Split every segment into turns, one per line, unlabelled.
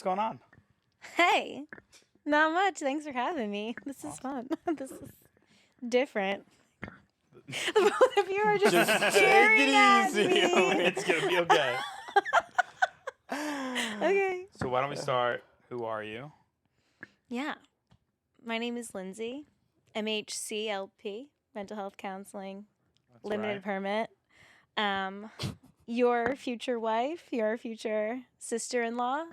going on?
Hey, not much. Thanks for having me. This is fun. This is different. The both of you are just staring at
easy.
me.
It's gonna be okay.
Okay.
So why don't we start? Who are you?
Yeah. My name is Lindsay, MHCLP, Mental Health Counseling,
That's
Limited
right.
Permit. Your future wife, your future sister-in-law.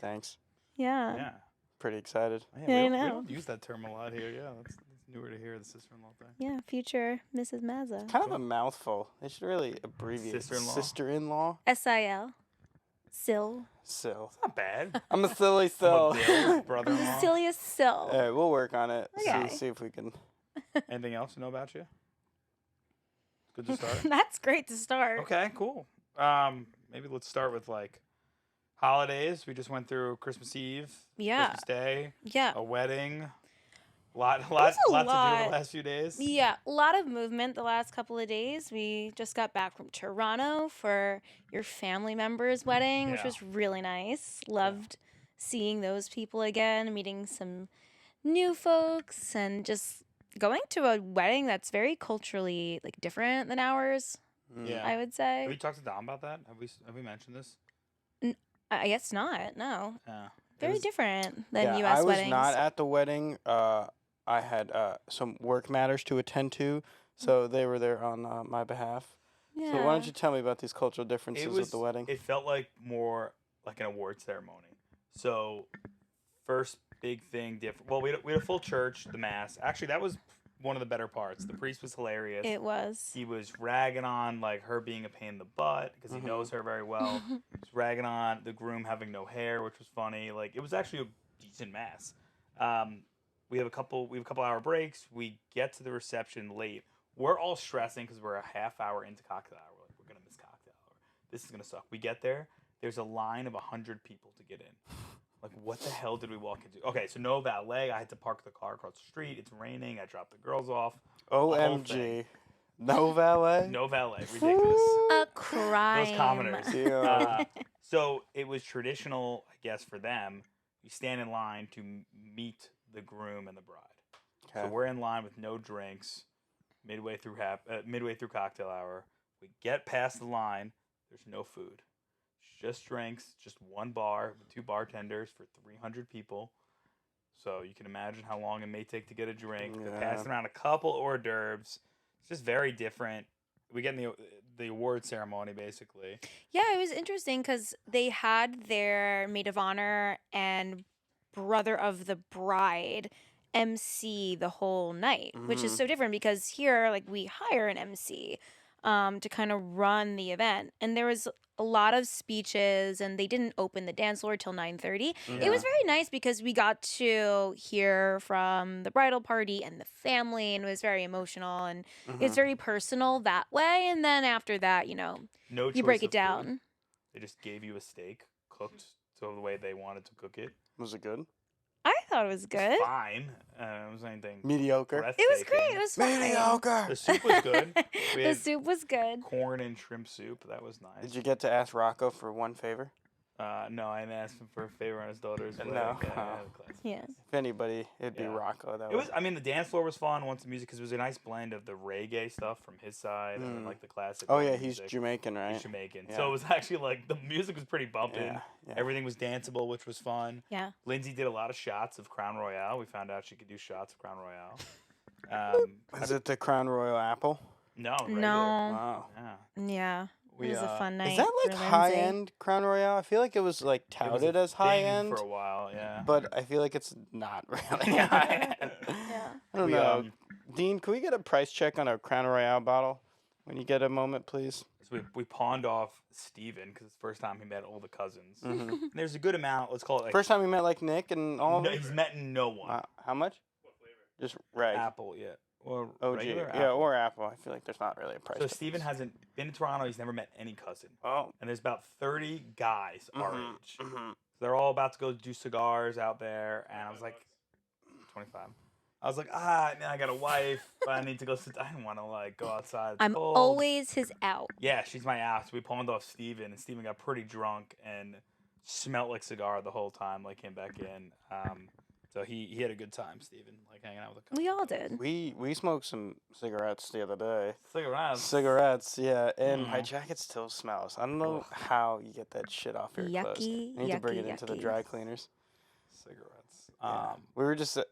Thanks.
Yeah.
Yeah.
Pretty excited.
Yeah,
Yeah, I
we
know.
don't use that term a lot here. Yeah, that's newer to hear, the sister-in-law thing.
Yeah, future Mrs. Mazza.
Kind of a mouthful. They should really abbreviate
Sister-in-law?
Sister-in-law.
SIL. Sil.
Sill.
It's not bad.
I'm a silly
I'm
sill.
a Bill, brother-in-law.
Cecilia Sil.
All right, we'll work on it.
Okay.
See if we can.
Anything else to know about you? Good to start.
That's great to start.
Okay, cool. Maybe let's start with like holidays. We just went through Christmas Eve,
Yeah.
Christmas Day,
Yeah.
a wedding. Lots to do
lot.
the last few days.
Yeah, a lot of movement the last couple of days. We just got back from Toronto for your family member's wedding, which
Yeah.
was really nice. Loved seeing those people again, meeting some new folks, and just going to a wedding that's very culturally like different than ours.
Yeah.
I would
Have
say.
you talked to Dom about that? Have we mentioned this?
I guess not. No,
Yeah. It
very
was-
different than
Yeah,
U.S.
I was
weddings.
not at the wedding. I had some work matters to attend to, so they were there on my behalf.
Yeah.
So why don't you tell me about these cultural differences
It was
with the wedding?
It felt like more like an award ceremony. So, first big thing different. Well, we had a full church, the mass. Actually, that was one of the better parts. The priest was hilarious.
It was.
He was ragging on like her being a pain in the butt because he knows her very well. He was ragging on the groom having no hair, which was funny. Like it was actually a decent mass. We have a couple hour breaks. We get to the reception late. We're all stressing because we're a half hour into cocktail hour. We're like, we're gonna miss cocktail hour. This is gonna suck. We get there. There's a line of 100 people to get in. Like, what the hell did we walk into? Okay, so no valet. I had to park the car across the street. It's raining. I dropped the girls off. whole
OMG.
thing.
No valet?
No valet. Ridiculous.
A crime.
Those commoners.
Yeah.
So it was traditional, I guess, for them. You stand in line to meet the groom and the bride. So
Okay.
we're in line with no drinks, midway through cocktail hour. We get past the line. There's no food, just drinks, just one bar with two bartenders for 300 people. So you can imagine how long it may take to get a drink. They're
Yeah.
passing around a couple hors d'oeuvres. It's just very different. We get in the award ceremony basically.
Yeah, it was interesting because they had their maid of honor and brother of the bride MC the whole night, which is so different because here, like, we hire an MC to kind of run the event, and there was a lot of speeches, and they didn't open the dance floor till 9:30. It was very nice because we got to hear from the bridal party and the family, and it was very emotional, and it's very personal that way. And then after that,
No
you
choice
break it
of food.
down.
They just gave you a steak cooked to the way they wanted to cook it.
Was it good?
I thought it was good.
Fine. It was anything.
Mediocre.
It was great.
breathtaking.
It was fine.
Mediocre.
The soup was good. We
The
had
soup was good.
corn and shrimp soup. That was nice.
Did you get to ask Rocco for one favor?
No, I didn't ask him for a favor on his daughter's wedding.
No.
Yeah,
Oh.
class.
Yeah.
If anybody, it'd be
Yeah.
Rocco. That
It was. I mean, the dance floor was fun once the music, because it was a nice blend of the reggae stuff from his side and then, like the classic.
Oh
reggae
yeah, he's
music.
Jamaican, right?
He's Jamaican.
Yeah.
So it was actually like the music was pretty bumping.
Yeah, yeah.
Everything was danceable, which was fun.
Yeah.
Lindsay did a lot of shots of Crown Royale. We found out she could do shots of Crown Royale.
Is it the Crown Royal Apple?
No. Regular.
No.
Wow.
Yeah.
Yeah.
We,
it was a fun night.
Is that
for
like
Lindsay.
high end Crown Royale? I feel like it was like
It was
touted
a
as high
thing
end,
for a while. Yeah.
but I feel like it's not really.
Yeah.
Yeah.
I don't
We,
know. Dean, can we get a price check on a Crown Royale bottle when you get a moment, please?
So we pawned off Steven because it's the first time he met all the cousins.
Mhm.
And there's a good amount. Let's call it like
First time we met like Nick and all.
no,
of them?
he's met no one.
Wow. How much? Just reg.
Apple, yeah. Or
OG.
regular
Yeah,
Apple.
or Apple. I feel like there's not really a price.
So
difference.
Steven hasn't been to Toronto. He's never met any cousin.
Oh.
And there's about 30 guys our
Mhm,
age.
mhm.
They're all about to go do cigars out there, and I was like, 25. I was like, man, I got a wife, but I need to go sit. I didn't want to like go outside. It's
I'm
cold.
always his out.
Yeah, she's my ass. We pawned off Steven, and Steven got pretty drunk, and smelled like cigar the whole time. Like came back in. So he had a good time, Steven, like hanging out with the.
We all did.
We smoked some cigarettes the other day.
Cigarettes.
Cigarettes, yeah, and my
Mm.
jacket still smells. I don't know how you get that shit off your clothes.
Yucky,
I need to bring it
yucky,
into the
yucky.
dry cleaners.
Cigarettes.
Yeah. We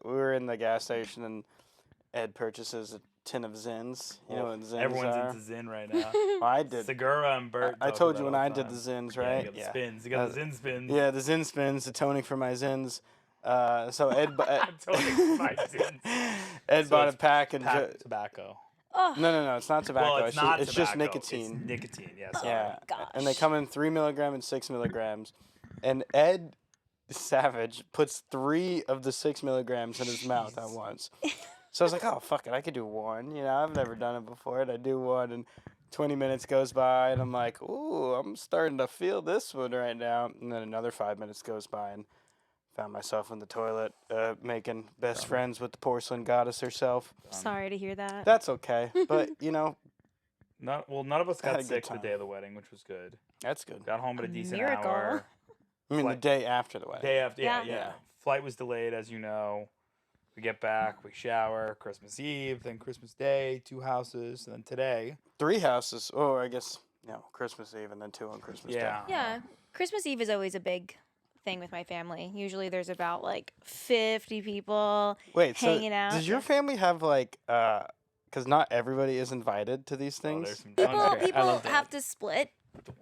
were in the gas station and Ed purchases a tin of Zins. You know what Zins
Everyone's
are?
into Zin right now.
Well, I did.
Segura and Bert.
I
talk
told
about
you when
all
I
the
did the
time.
Zins,
Yeah,
right?
you got the spins. You got the Zin spins.
Yeah, the Zin spins, the toning for my Zins. So Ed,
Toning for my Zins.
Ed
So
bought a
it's
pack and
tobacco.
Oh,
no, it's not tobacco.
Well, it's not
it's
tobacco.
just nicotine.
It's nicotine. Yeah. Sorry.
Yeah,
gosh.
and they come in 3 milligram and 6 milligrams, and Ed Savage puts 3 of the 6 milligrams in his mouth at
Jeez.
once. So I was like, oh fuck it, I could do one. You know, I've never done it before, and I do one, and 20 minutes goes by, and I'm like, ooh, I'm starting to feel this one right now. And then another 5 minutes goes by, and found myself in the toilet making best friends with the porcelain goddess herself.
sorry to hear that.
That's okay, but you know,
None of us
I had
got
a good
sick the
time.
day of the wedding, which was good.
that's good.
Got home at a
A
decent
miracle.
hour.
I mean, the
Flight-
day after the wedding.
Day after, yeah.
Yeah.
Flight was delayed, as you know. We get back, we shower, Christmas Eve, then Christmas Day, 2 houses, and then today.
3 houses. Oh, I guess Christmas Eve and then 2 on Christmas
Yeah.
Day.
Yeah, Christmas Eve is always a big thing with my family. Usually there's about like 50 people.
Wait, so
Hanging out.
does your family have like because not everybody is invited to these
Oh,
things?
there's some
People
okay, I
people
love that.
have to split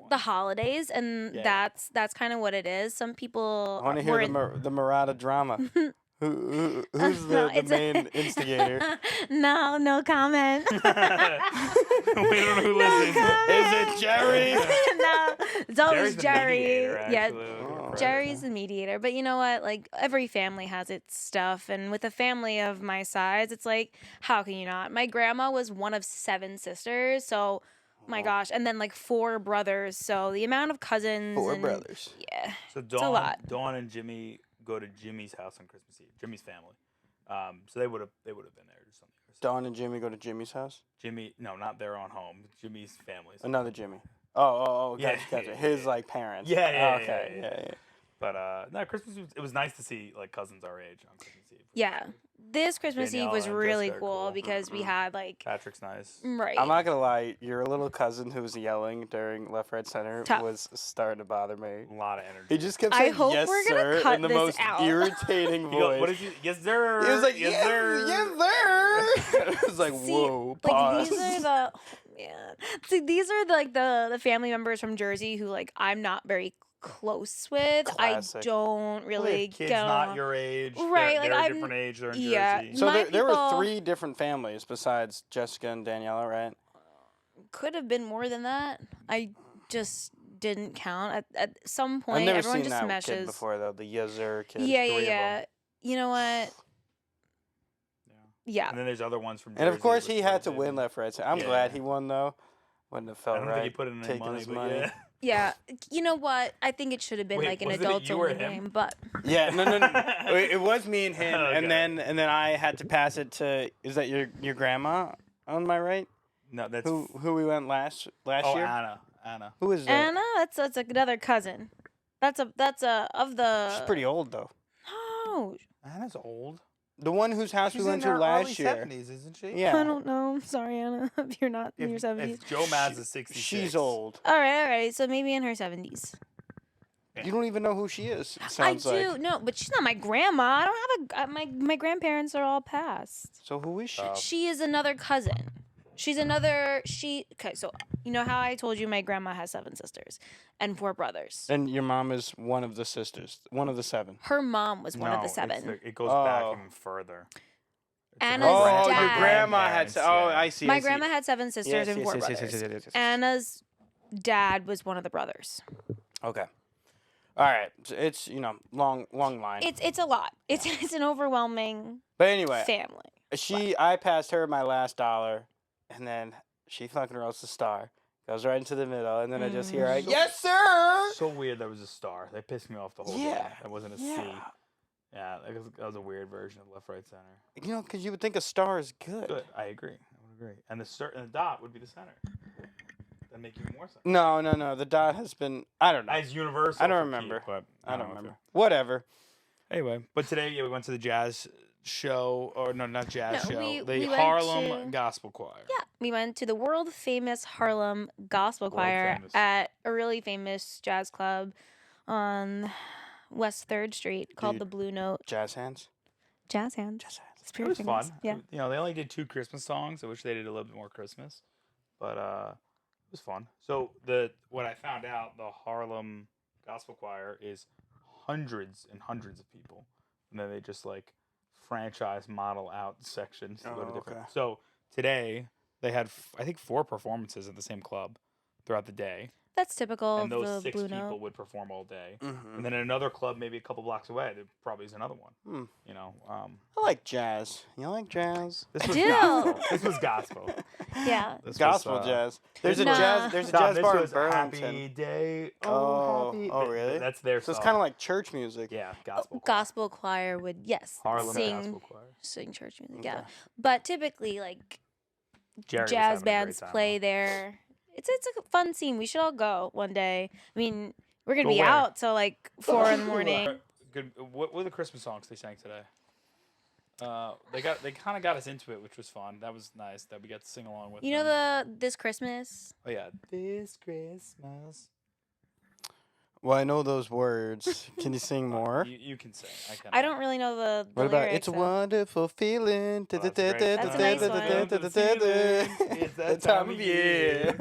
the holidays, and
Yeah.
that's kind of what it is. Some people
I want to hear
were
the Murata drama. Who's
No,
the
it's-
main instigator?
no comment.
We don't know who listens.
Is it Jerry?
No, it's always
Jerry's the
Jerry.
mediator,
Yeah,
actually. Look at
Oh.
Fred.
Jerry's the mediator. But you know what? Like every family has its stuff, and with a family of my size, it's like, how can you not? My grandma was one of 7 sisters, so my gosh, and then like 4 brothers. So the amount of cousins.
4
and-
brothers.
Yeah.
So
a lot.
Dawn and Jimmy go to Jimmy's house on Christmas Eve. Jimmy's family. So they would have been there or something.
Dawn and Jimmy go to Jimmy's house.
Jimmy, no, not their own home. Jimmy's family's.
Another Jimmy. Oh,
Yeah,
gotcha.
yeah,
His
yeah.
like parents.
Yeah, yeah,
Okay,
yeah.
yeah.
But no, Christmas Eve, it was nice to see like cousins our age on Christmas Eve.
Yeah. This Christmas Eve
Danielle
was
and
really
Jessica are
cool
cool.
because we had like
Patrick's nice.
right.
I'm not gonna lie, your little cousin who was yelling during Left Right Center
Tough.
was starting to bother me.
A lot of energy.
He just kept
I
saying
hope
yes,
we're gonna
sir,
cut
in the
this
most
out.
irritating
He go,
voice.
what did you? Yes, sir.
He was like,
yes,
yes,
sir.
yes, sir. I was like,
See,
whoa,
like
pause.
these are the man. See, these are like the family members from Jersey who like I'm not very close with.
Classic.
I don't
Well, they
really
have kids
go.
not your age.
Right,
They're,
like,
they're a
I'm-
different age. They're in
yeah.
Jersey.
So
My
there were
people-
3 different families besides Jessica and Daniela, right?
Could have been more than that. I just didn't count. At some
I've
point,
never
everyone
seen
just
that
meshes.
kid before though. The Yazur kid.
Yeah,
3 of 'em.
yeah. You know what?
Yeah.
Yeah.
And then there's other ones from.
And of
Jersey
course
with
he had to
Brendan.
win Left Right Center. I'm
Yeah.
glad he won though. Wouldn't have
I
felt
don't
right.
think he put in any
taking
money,
his
but
money.
yeah.
Yeah. You know what? I think it should have been
Wait,
like an
wasn't it
adults
you or
only
him?
game, but
Yeah, no. It was me and him,
Okay.
and then I had to pass it to. Is that your grandma? On my right,
No, that's
who we went last
oh
year?
Anna.
Who is that?
Anna, that's another cousin. That's a of the.
She's pretty old though.
Oh,
Anna's old.
The one whose house
She's
we went
in
to
her
last
early
year.
70s, isn't she?
Yeah.
I don't know. Sorry, Anna. If you're not in your 70s.
If Joe Maz is 66.
She's old.
All right. So maybe in her 70s.
Yeah.
You don't even know who she is. It
I
sounds
do.
like.
No, but she's not my grandma. I don't have my grandparents are all passed.
So who is she?
Oh.
She is another cousin. She's another okay, so you know how I told you my grandma has 7 sisters and 4 brothers.
And your mom is one of the sisters, one of the 7.
Her mom was one of
No,
the
it's
7.
it goes back
Oh.
even further. It's
Anna's
her
Oh,
dad.
your grandma had.
grandparents,
Oh,
yeah.
I see.
My
I see.
grandma had 7 sisters and 4 brothers.
yes.
Anna's dad was one of the brothers.
Okay. All right. So it's long line.
It's a lot. It's an overwhelming
But anyway,
family.
I passed her my last dollar, and then she fucking rolls the star, goes right into the middle, and then I just hear,
Mm.
"Yes, sir."
So weird that was a star. They pissed me off the whole
Yeah.
game. That wasn't a C.
Yeah.
Yeah, that was a weird version of left, right, center.
Because you would think a star is good.
Good, I agree. I would agree. And the dot would be the center. That'd make even more sense.
No. The dot has been. I don't know.
As universal.
I don't
for
remember.
Keith, but
I don't
know if
remember. Whatever.
Anyway, but today we went to the jazz show, or no, not jazz
No,
show.
we
The
went
Harlem
to-
Gospel Choir.
Yeah, we went to the world famous Harlem Gospel
World
Choir
famous.
at a really famous jazz club on West 3rd Street called
Dude.
the Blue Note.
Jazz hands.
Jazz hands.
Hands.
It's
It
pretty
was
famous.
fun.
Yeah.
You know, they only did 2 Christmas songs. I wish they did a little bit more Christmas, but it was fun. So what I found out, the Harlem Gospel Choir is hundreds and hundreds of people, and then they just like franchise model out sections to go to
Oh,
different.
okay.
So today they had I think 4 performances at the same club throughout the day,
That's typical
and
of
those
the
6
Blue
people
Note.
would perform all day.
Mm-hmm.
And then in another club, maybe a couple blocks away, there probably is another one.
Hmm.
You know,
I like jazz. You like jazz?
this
I
was
do.
gospel. This was gospel.
Yeah.
This
Gospel
was,
jazz. There's a
Nah.
jazz. There's a
Stop,
jazz
this
bar in
was
Burlington.
Happy Day.
Oh,
happy.
oh, really?
That's their
So it's
song.
kind of like church music.
yeah, gospel. choir.
Gospel choir would
Harlem
sing
Gospel Choir.
sing church music.
Okay.
Yeah. But typically like
Jerry was
jazz
having a great
bands
time,
play
though.
there. It's a fun scene. We should all go one day. I mean, we're gonna
Go
be
where?
out till like 4 in the morning.
Good. What were the Christmas songs they sang today? They kind of got us into it, which was fun. That was nice that we got to sing along with.
You know
them.
this Christmas?
Oh yeah, this Christmas.
Well, I know those words. Can you sing more?
You can sing.
I don't really know the
What about
lyrics,
"It's a
so-
Wonderful Feeling"?
That's a nice one.
It's that time of year.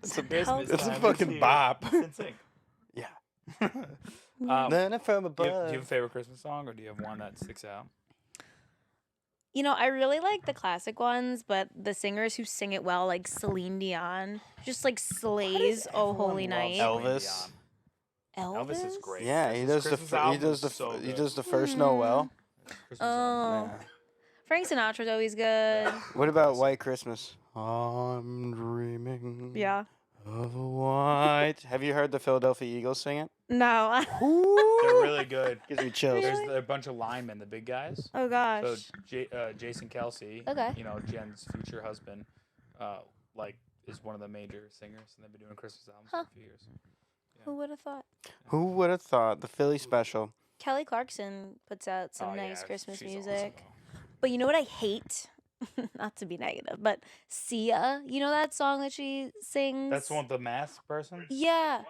It's a,
Christmas
it's a
time,
fucking
here.
bop.
You can sing.
Yeah.
Um,
From
do
above.
you have a favorite Christmas song, or do you have one that sticks out?
You know, I really like the classic ones, but the singers who sing it well, like Celine Dion, just like slays "Oh Holy Night."
Elvis.
Elvis is great.
Yeah, he does the
Christmas
he
album
does
is
the
so
he
good.
does the first Noel.
Christmas album.
Oh,
Yeah.
Frank Sinatra's always good.
What about White Christmas? I'm dreaming
Yeah.
of a white. Have you heard the Philadelphia Eagles sing it?
No.
They're really good.
Gives me chills.
Really?
There's a bunch of linemen, the big guys.
Oh gosh.
So Jason Kelsey,
Okay.
you know, Jen's future husband, like is one of the major singers, and they've been doing Christmas albums for
Huh.
a few years.
Who would have thought?
Who would have thought the Philly special?
Kelly Clarkson puts out some
Oh,
nice
yeah,
Christmas
she's
music.
awesome,
But you know what I hate? Not to be negative, but Sia, you know that song that she sings?
though. That's one with the masked person.
Yeah.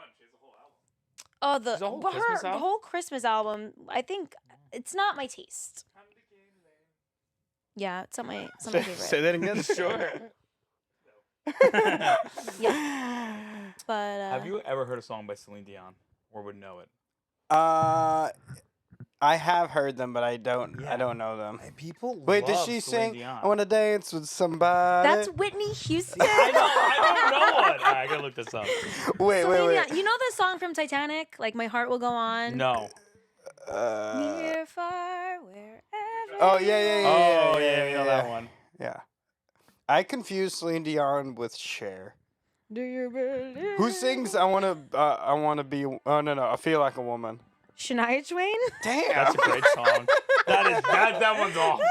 Oh,
There's a whole
but
Christmas
her
album?
whole Christmas album. I think it's not my taste. Yeah, it's not my favorite.
Say that again.
Sure.
Yeah. But
Have you ever heard a song by Celine Dion, or would know it?
I have heard them, but I don't.
Yeah.
I don't know them.
People.
Wait, does
love
she
Celine
sing?
Dion.
I want to dance with somebody.
that's Whitney Houston.
I don't know it. I gotta look this up.
Wait.
Celine Dion. You know the song from Titanic, like "My Heart Will Go On."
No.
Near, far, wherever.
Oh yeah.
Oh yeah, we know that one.
Yeah. I confuse Celine Dion with Cher.
Do you believe?
Who sings? I wanna be. Oh no, I feel like a woman.
Shania Twain.
Damn.
That's a great song. That one's off.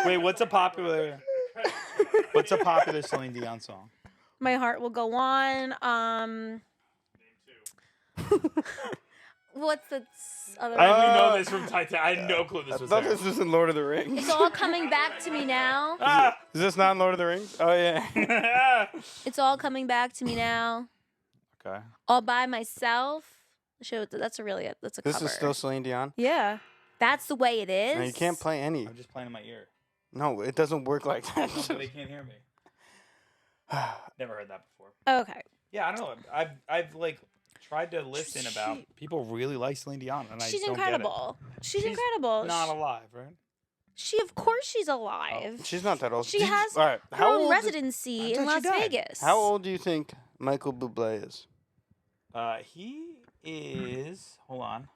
Wait, what's a popular Celine Dion song?
My Heart Will Go On. What's the other
I
one?
only know this from Titanic. I had no clue
I
this was
thought
there.
this was in Lord of the Rings.
It's all coming back to me now.
Ah!
Is this not in Lord of the Rings? Oh yeah.
It's all coming back to me now.
Okay.
All by myself. That's a
This
cover.
is still Celine Dion.
Yeah. That's the way it is.
No, you can't play any.
I'm just playing in my ear.
No, it doesn't work like
No, but
that.
they can't hear me. Never heard that before.
Okay.
Yeah, I don't know. I've like tried to listen about people really like Celine Dion, and
She's
I don't
incredible. She's
She's
incredible.
get it. Not alive, right?
Of course she's alive.
She's not that old.
She
Did you-
has
all right,
Her
how
own
old?
residency
I
in
thought
Las
she died.
Vegas.
How old do you think Michael Bublé is?
He is. Hold on.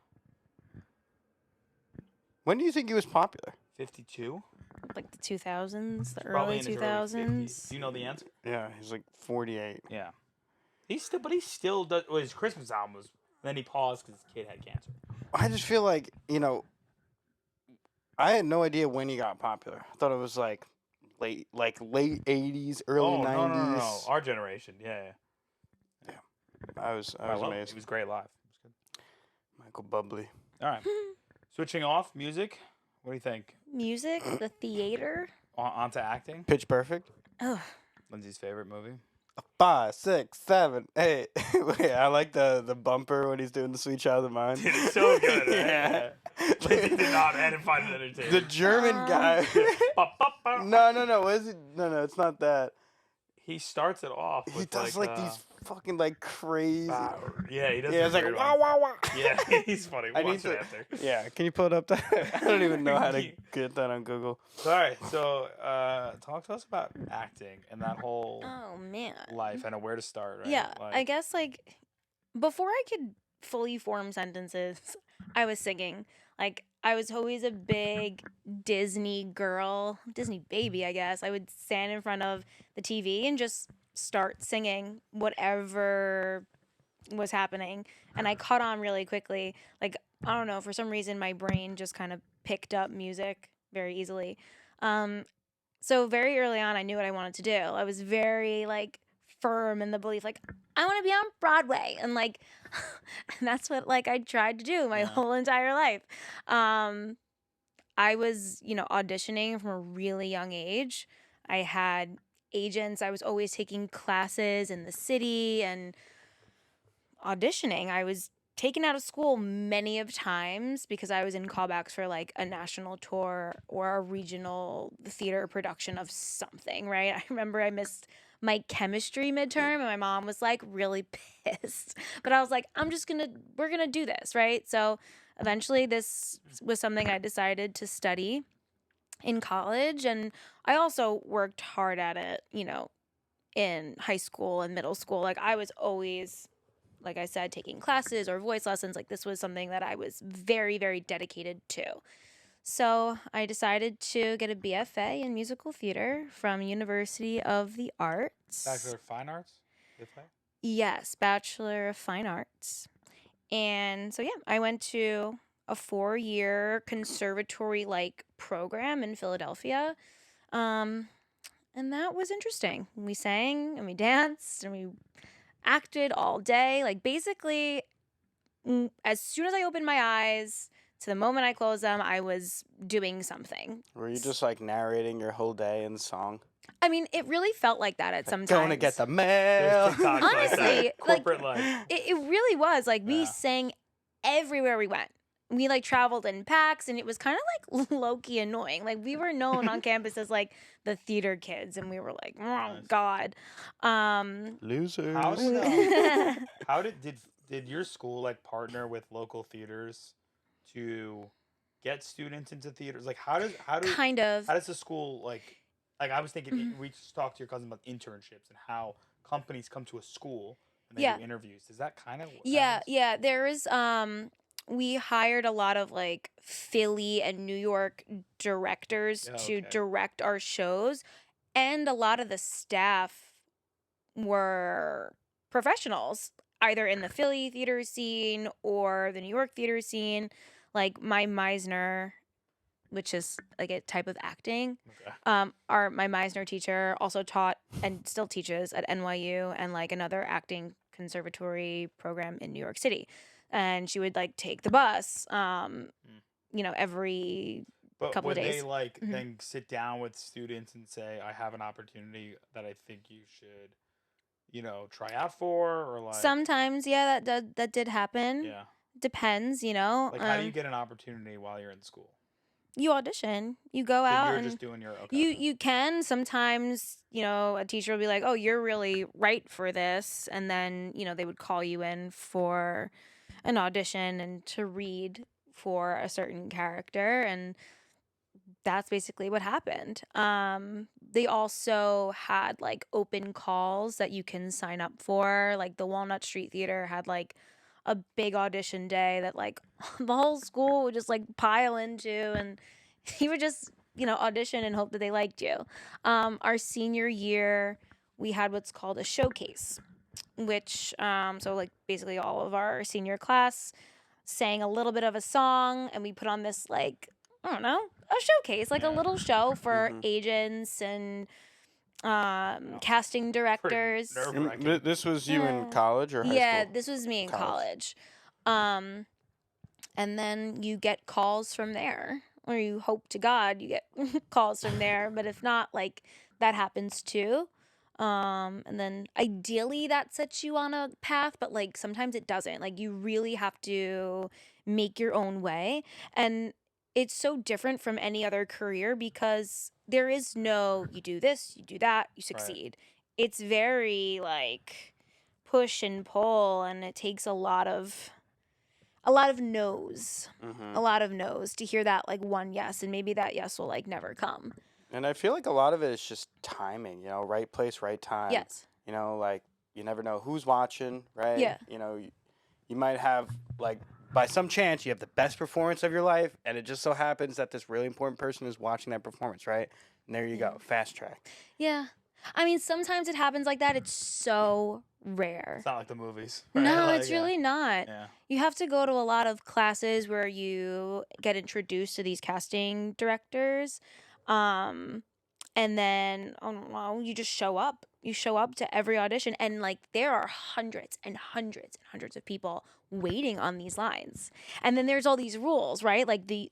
When do you think he was popular?
52.
Like the 2000s, the
Probably
early
in his early 50s.
2000s.
Do you know the answer?
Yeah, he's like 48.
Yeah. He still does. Well, his Christmas album was. Then he paused because his kid had cancer.
I just feel like, I had no idea when he got popular. I thought it was like late 80s, early
oh
90s.
no! Our generation, yeah.
I was
I love it. It
amazed.
was great live. It was good.
Michael Bublé.
All right. Switching off music. What do you think?
Music, the theater.
On to acting.
Pitch Perfect.
Ugh.
Lindsay's favorite movie.
5, 6, 7, 8. Wait, I like the bumper when he's doing the Sweet Child of Mine.
Dude, it's so good. Right?
Yeah.
Lindsay did not. I didn't find it entertaining.
The German guy. No. What is it? No, it's not that.
He starts it off.
He
With
does like these fucking like crazy.
Yeah, he does.
Yeah, it's like
weird
wow,
ones.
wow, wow.
Yeah, he's funny.
I
Watch
need
it
to.
after.
Yeah, can you pull it up? I don't even know how to get that on Google.
All right, so talk to us about acting and that whole
Oh man.
life and where to start. Right?
Yeah,
Like,
I guess like before I could fully form sentences, I was singing. Like I was always a big Disney girl, Disney baby, I guess. I would stand in front of the TV and just start singing whatever was happening. And I caught on really quickly. Like I don't know, for some reason my brain just kind of picked up music very easily. So very early on I knew what I wanted to do. I was very like firm in the belief like I want to be on Broadway and like and that's what like I tried to do my
Yeah.
whole entire life. I was, auditioning from a really young age. I had agents. I was always taking classes in the city and auditioning. I was taken out of school many of times because I was in callbacks for like a national tour or a regional theater production of something, right? I remember I missed my chemistry midterm and my mom was like really pissed. But I was like, we're going to do this, right? So eventually this was something I decided to study in college, and I also worked hard at it, in high school and middle school. Like I was always, like I said, taking classes or voice lessons. Like this was something that I was very, very dedicated to. So I decided to get a BFA in musical theater from University of the Arts.
Bachelor of Fine Arts. BFA?
Yes, Bachelor of Fine Arts. And so, yeah, I went to a 4-year conservatory-like program in Philadelphia. And that was interesting. We sang and we danced and we acted all day. Like basically, as soon as I opened my eyes to the moment I closed them, I was doing something.
Were you just like narrating your whole day in song?
I mean, it really felt like that at some times.
Going to get the
There's
mail.
TikToks like
Honestly,
that.
like,
Corporate life.
It really was. Like, we
Yeah.
sang everywhere we went. We, like, traveled in packs, and it was kind of, like, low-key annoying. Like, we were known on campus as, like, the theater kids, and we were like, oh,
Nice.
God.
Losers.
How did how did your school like partner with local theaters to get students into theaters? Like how does
kind of.
how does the school like I was thinking we just talked to your cousin about internships and how companies come to a school and they
Yeah.
do interviews. Is that kind of
Yeah. There is, we hired a lot of, like, Philly and New York directors
Yeah,
to
okay.
direct our shows, and a lot of the staff were professionals, either in the Philly theater scene or the New York theater scene. Like my Meisner, which is like a type of acting.
Okay.
My Meisner teacher also taught and still teaches at NYU and like another acting conservatory program in New York City. And she would like take the bus, every
But
couple
would
of
they
days.
like
Mhm.
then sit down with students and say, I have an opportunity that I think you should, try out for or like
Sometimes, yeah, that did happen.
yeah.
Depends,
Like how do you get an opportunity while you're in school?
you audition, you go
So
out
you're
and
just doing your okay.
you can sometimes, a teacher will be like, oh, you're really right for this, and then they would call you in for an audition and to read for a certain character, and that's basically what happened. They also had like open calls that you can sign up for. Like the Walnut Street Theater had like a big audition day that like the whole school would just like pile into, and you would just audition and hope that they liked you. Our senior year, we had what's called a showcase, which so like basically all of our senior class sang a little bit of a song, and we put on this like, I don't know, a showcase, like a
Yeah.
little show for
Mhm.
agents and casting directors.
nerve-wracking.
This was you in
Yeah.
college or high
Yeah,
school?
this was me in
College.
college. And then you get calls from there, or you hope to God you get calls from there. But if not, like that happens too. And then ideally that sets you on a path, but like sometimes it doesn't. Like you really have to make your own way. And it's so different from any other career because there is no you do this, you do that, you succeed. It's very like push and pull, and it takes a lot of no's,
Mm-hmm.
a lot of no's to hear that like one yes, and maybe that yes will like never come.
And I feel like a lot of it is just timing, right place, right time.
Yes.
Like you never know who's watching, right?
Yeah.
You might have, like, by some chance, you have the best performance of your life, and it just so happens that this really important person is watching that performance, right? And there you go, fast track.
Yeah. I mean, sometimes it happens like that. It's so rare.
It's not like the movies.
No,
Like,
it's really not.
Yeah.
You have to go to a lot of classes where you get introduced to these casting directors. And then, oh no, you just show up. You show up to every audition, and like there are hundreds and hundreds and hundreds of people waiting on these lines. And then there's all these rules, right? Like the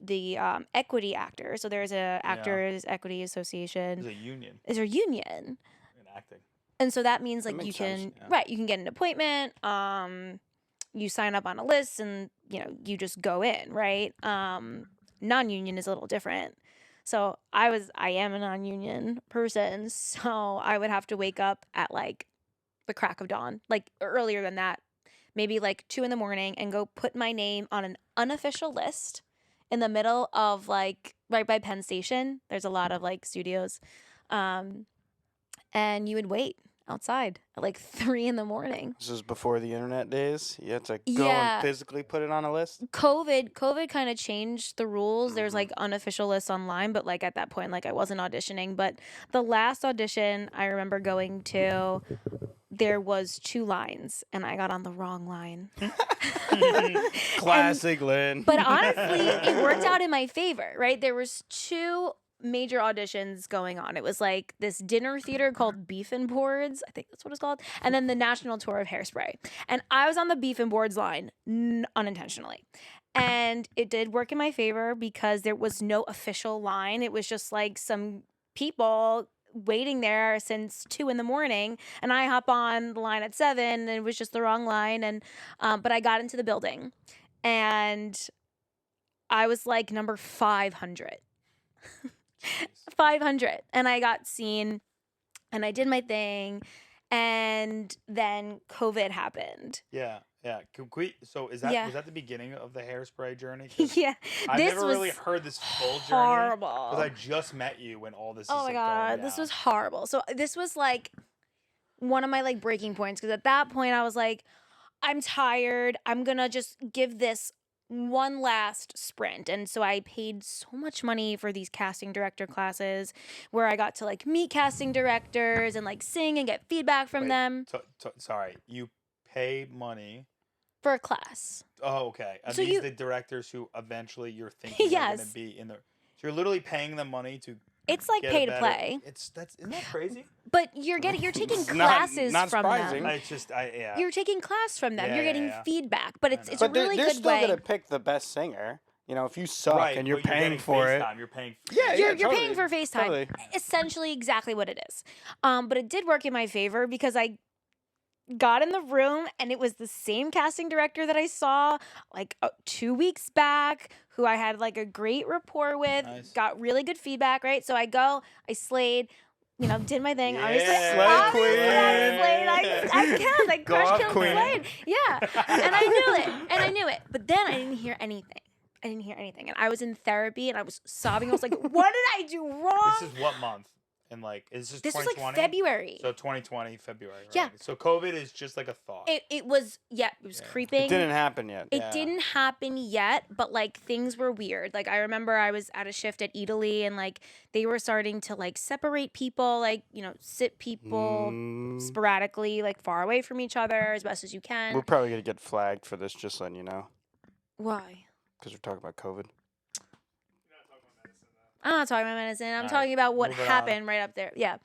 equity actor. So there's a Actors Equity Association.
There's a union
Is a union.
in acting.
And so that means
That
like you
makes
can
sense,
yeah.
you can get an appointment, you sign up on a list, and you just go in, right? Non-union is a little different. So I am a non-union person, so I would have to wake up at like the crack of dawn, like earlier than that, maybe like 2 a.m, and go put my name on an unofficial list in the middle of like right by Penn Station. There's a lot of like studios. And you would wait outside at like 3 a.m.
This is before the internet days. You had to go
Yeah.
and physically put it on a list.
COVID kind of changed the rules. There's
Mhm.
like unofficial lists online, but like at that point, like I wasn't auditioning. But the last audition I remember going to, there was 2 lines, and I got on the wrong line.
Classic, Lynn.
But honestly, it worked out in my favor, right? There was 2 major auditions going on. It was like this dinner theater called Beef and Boards, I think that's what it's called, and then the national tour of Hairspray. And I was on the Beef and Boards line unintentionally. And it did work in my favor because there was no official line. It was just like some people waiting there since 2 a.m, and I hop on the line at 7, and it was just the wrong line. And but I got into the building, and I was like number 500. 500, and I got seen, and I did my thing, and then COVID happened.
Yeah. So is that
Yeah.
was that the beginning of the Hairspray journey? 'Cause
Yeah,
I've
this
never
was
really heard this full journey
horrible.
because I just met you when all this.
Oh
is
my
like,
god,
going
this
down.
was horrible. So this was like one of my like breaking points, because at that point I was like, I'm tired. I'm gonna just give this one last sprint. And so I paid so much money for these casting director classes where I got to like meet casting directors and like sing and get feedback from
Wait,
them
Sorry, you pay money.
for a class.
Oh, okay. Are
So
these
you-
the directors who eventually you're thinking are going
Yes.
to be in the? So you're literally paying them money to.
It's like
get a
pay to
better-
play,
Isn't that crazy?
but you're taking
It's
classes
not
from
surprising.
them.
It's just yeah.
You're taking class from them.
Yeah,
You're
yeah,
getting
yeah.
feedback, but
I
it's
know.
a
But
really
they're
good
still
way.
gonna pick the best singer. If you suck
right,
and you're
but
paying
getting
for it.
FaceTime, You're paying.
Yeah,
You're
totally.
paying for FaceTime.
Totally.
Essentially exactly what it is. But it did work in my favor because I got in the room, and it was the same casting director that I saw like 2 weeks back, who I had like a great rapport with,
Nice.
got really good feedback, right? So I slayed, did my thing. Obviously,
Yeah.
Slay
obviously
queen.
I slayed. I killed. I
Go
crushed,
off,
killed,
queen.
slayed. Yeah. And I knew it. But then I didn't hear anything. And I was in therapy, and I was sobbing. I was like, what did I do wrong?
This is what month? And like, is this
This was
2020?
like February.
So 2020 February. Right?
Yeah.
So COVID is just like a thought.
It was
Yeah.
creeping.
It didn't happen yet.
It
Yeah.
didn't happen yet, but like things were weird. Like I remember I was at a shift at Italy, and like they were starting to like separate people, like, sit people
Mm,
sporadically, like far away from each other as best as you can.
we're probably gonna get flagged for this, just letting you know,
Why?
because we're talking about COVID.
I'm not talking about medicine. I'm
All right,
talking about what
moving on.
happened right up there. Yeah.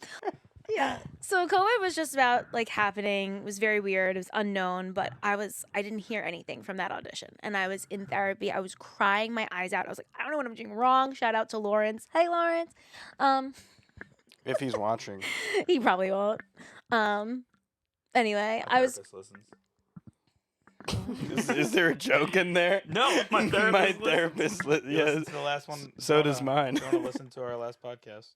Yeah. So COVID was just about like happening. It was very weird. It was unknown, but I didn't hear anything from that audition. And I was in therapy. I was crying my eyes out. I was like, I don't know what I'm doing wrong. Shout out to Lawrence. Hey Lawrence.
If he's watching.
He probably won't. Anyway,
My
I was
therapist listens.
Is there a joke in there?
No, my therapist
My
listens.
therapist.
You
Yes.
listened to the last one.
So does mine.
You want to listen to our last podcast?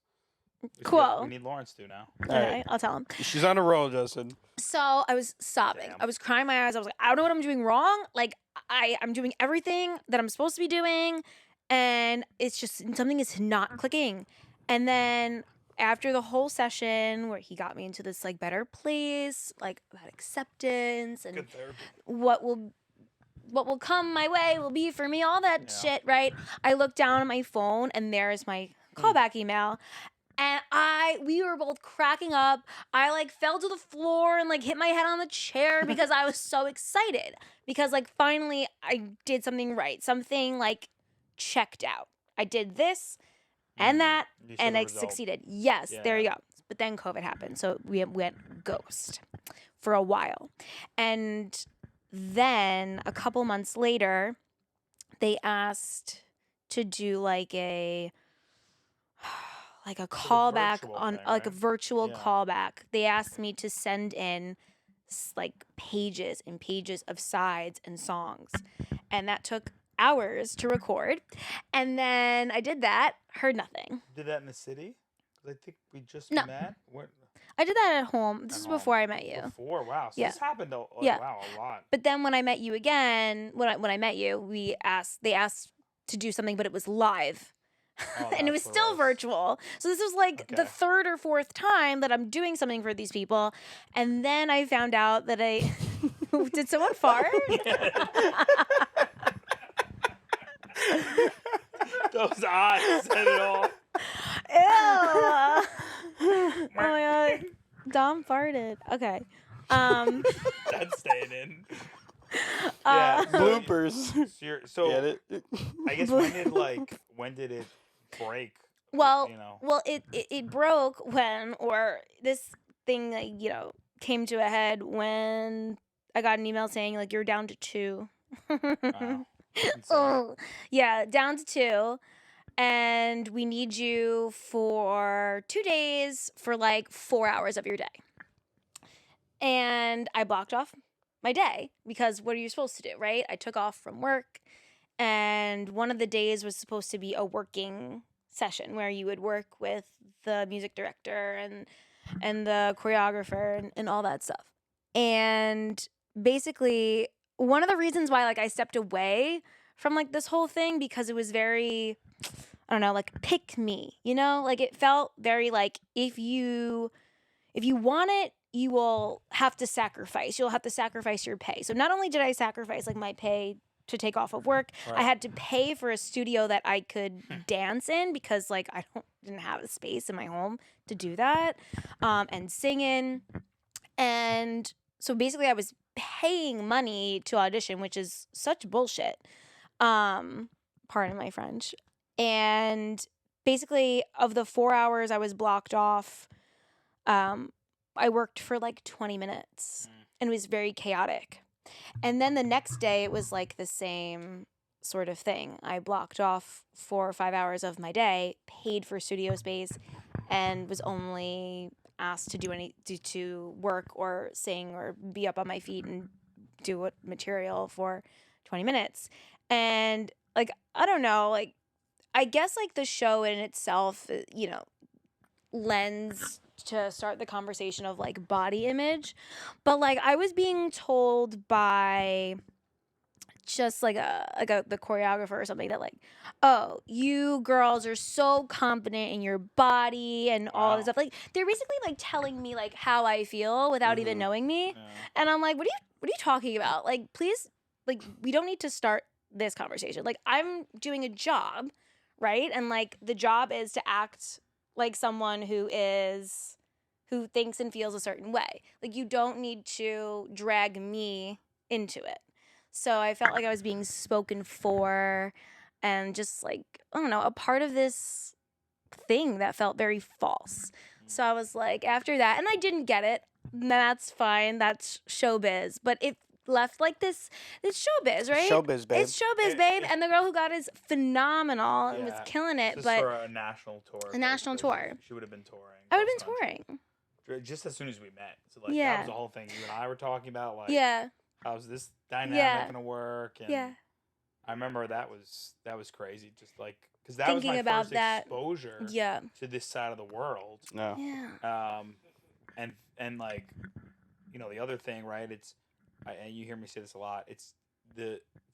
Cool.
We need Lawrence to now.
All
okay,
right.
I'll tell him.
She's on a roll, Justin.
So I was sobbing.
Damn.
I was crying my eyes. I was like, I don't know what I'm doing wrong. Like I'm doing everything that I'm supposed to be doing, and it's just something is not clicking. And then after the whole session where he got me into this like better place, like about acceptance and
Good therapy.
what will come my way will be for me, all that
Yeah.
shit, right? I looked down at my phone and there's my callback email. And we were both cracking up. I like fell to the floor and like hit my head on the chair because I was so excited. Because like finally I did something right. Something like checked out. I did this and that
You saw
and
the
I
result.
succeeded. Yes, there you
Yeah.
go. But then COVID happened. So we went ghost for a while. And then a couple months later, they asked to do like a callback
virtual
on
thing,
like a
right?
virtual
Yeah.
callback. They asked me to send in like pages and pages of sides and songs. And that took hours to record. And then I did that, heard nothing.
Did that in the city? 'Cause I think we just
No.
met. What?
I did that at home. This
At
is
home.
before I met you.
Before, wow. So
Yeah.
this happened
Yeah.
wow, a lot.
But then when I met you again, when I met you, they asked to do something, but it was live.
Oh,
And it was
that's what
still virtual. So this was like the
Okay.
third or fourth time that I'm doing something for these people. And then I found out that I did someone fart?
Those eyes said it all.
Ew. Oh my god. Dom farted. Okay.
That's staying in.
Uh,
Yeah.
Bloopers.
So
Get it?
I guess when did it break?
Well,
You know.
well, it broke when, or this thing like, came to a head when I got an email saying like you're down to 2.
Wow. Insane.
Oh, yeah, down to 2. And we need you for 2 days for like 4 hours of your day. And I blocked off my day because what are you supposed to do, right? I took off from work, and one of the days was supposed to be a working session where you would work with the music director and the choreographer and all that stuff. And basically one of the reasons why like I stepped away from like this whole thing, because it was very, I don't know, like pick me, like it felt very like if you want it, you will have to sacrifice. You'll have to sacrifice your pay. So not only did I sacrifice like my pay to take off of work, I
Right.
had to pay for a studio that I could dance in because like I didn't have a space in my home to do that, and sing in. And so basically I was paying money to audition, which is such bullshit. Pardon my French. And basically of the 4 hours I was blocked off, I worked for like 20 minutes and it was very chaotic. And then the next day it was like the same sort of thing. I blocked off 4 or 5 hours of my day, paid for studio space, and was only asked to to work or sing or be up on my feet and do what material for 20 minutes. And like, I don't know, like I guess like the show in itself, lends to start the conversation of like body image, but like I was being told by just like the choreographer or something that like, oh, you girls are so confident in your body and all this
Wow.
stuff. Like they're basically like telling me like how I feel without even knowing me.
Yeah.
And I'm like, what are you talking about? Like, please, like we don't need to start this conversation. Like I'm doing a job, right? And like the job is to act like someone who thinks and feels a certain way. Like you don't need to drag me into it. So I felt like I was being spoken for and just like, I don't know, a part of this thing that felt very false. So I was like, after that, and I didn't get it. That's fine. That's showbiz. But it left like this. It's showbiz, right?
Showbiz, babe.
It's showbiz, babe. And the girl who got it is phenomenal and was
Yeah.
killing it.
Just
But
for a national tour.
a national tour.
She would have been touring.
I would have
cross
been
country.
touring.
Just as soon as we met. So like
Yeah.
that was the whole thing you and I were talking about. Like,
Yeah.
how's this dynamic
Yeah.
gonna work? And
Yeah.
I remember that was crazy. Just like because that was
Thinking
my
about
first
that.
exposure
Yeah.
to this side of the world.
No.
Yeah.
And like, you know, the other thing, right? And you hear me say this a lot.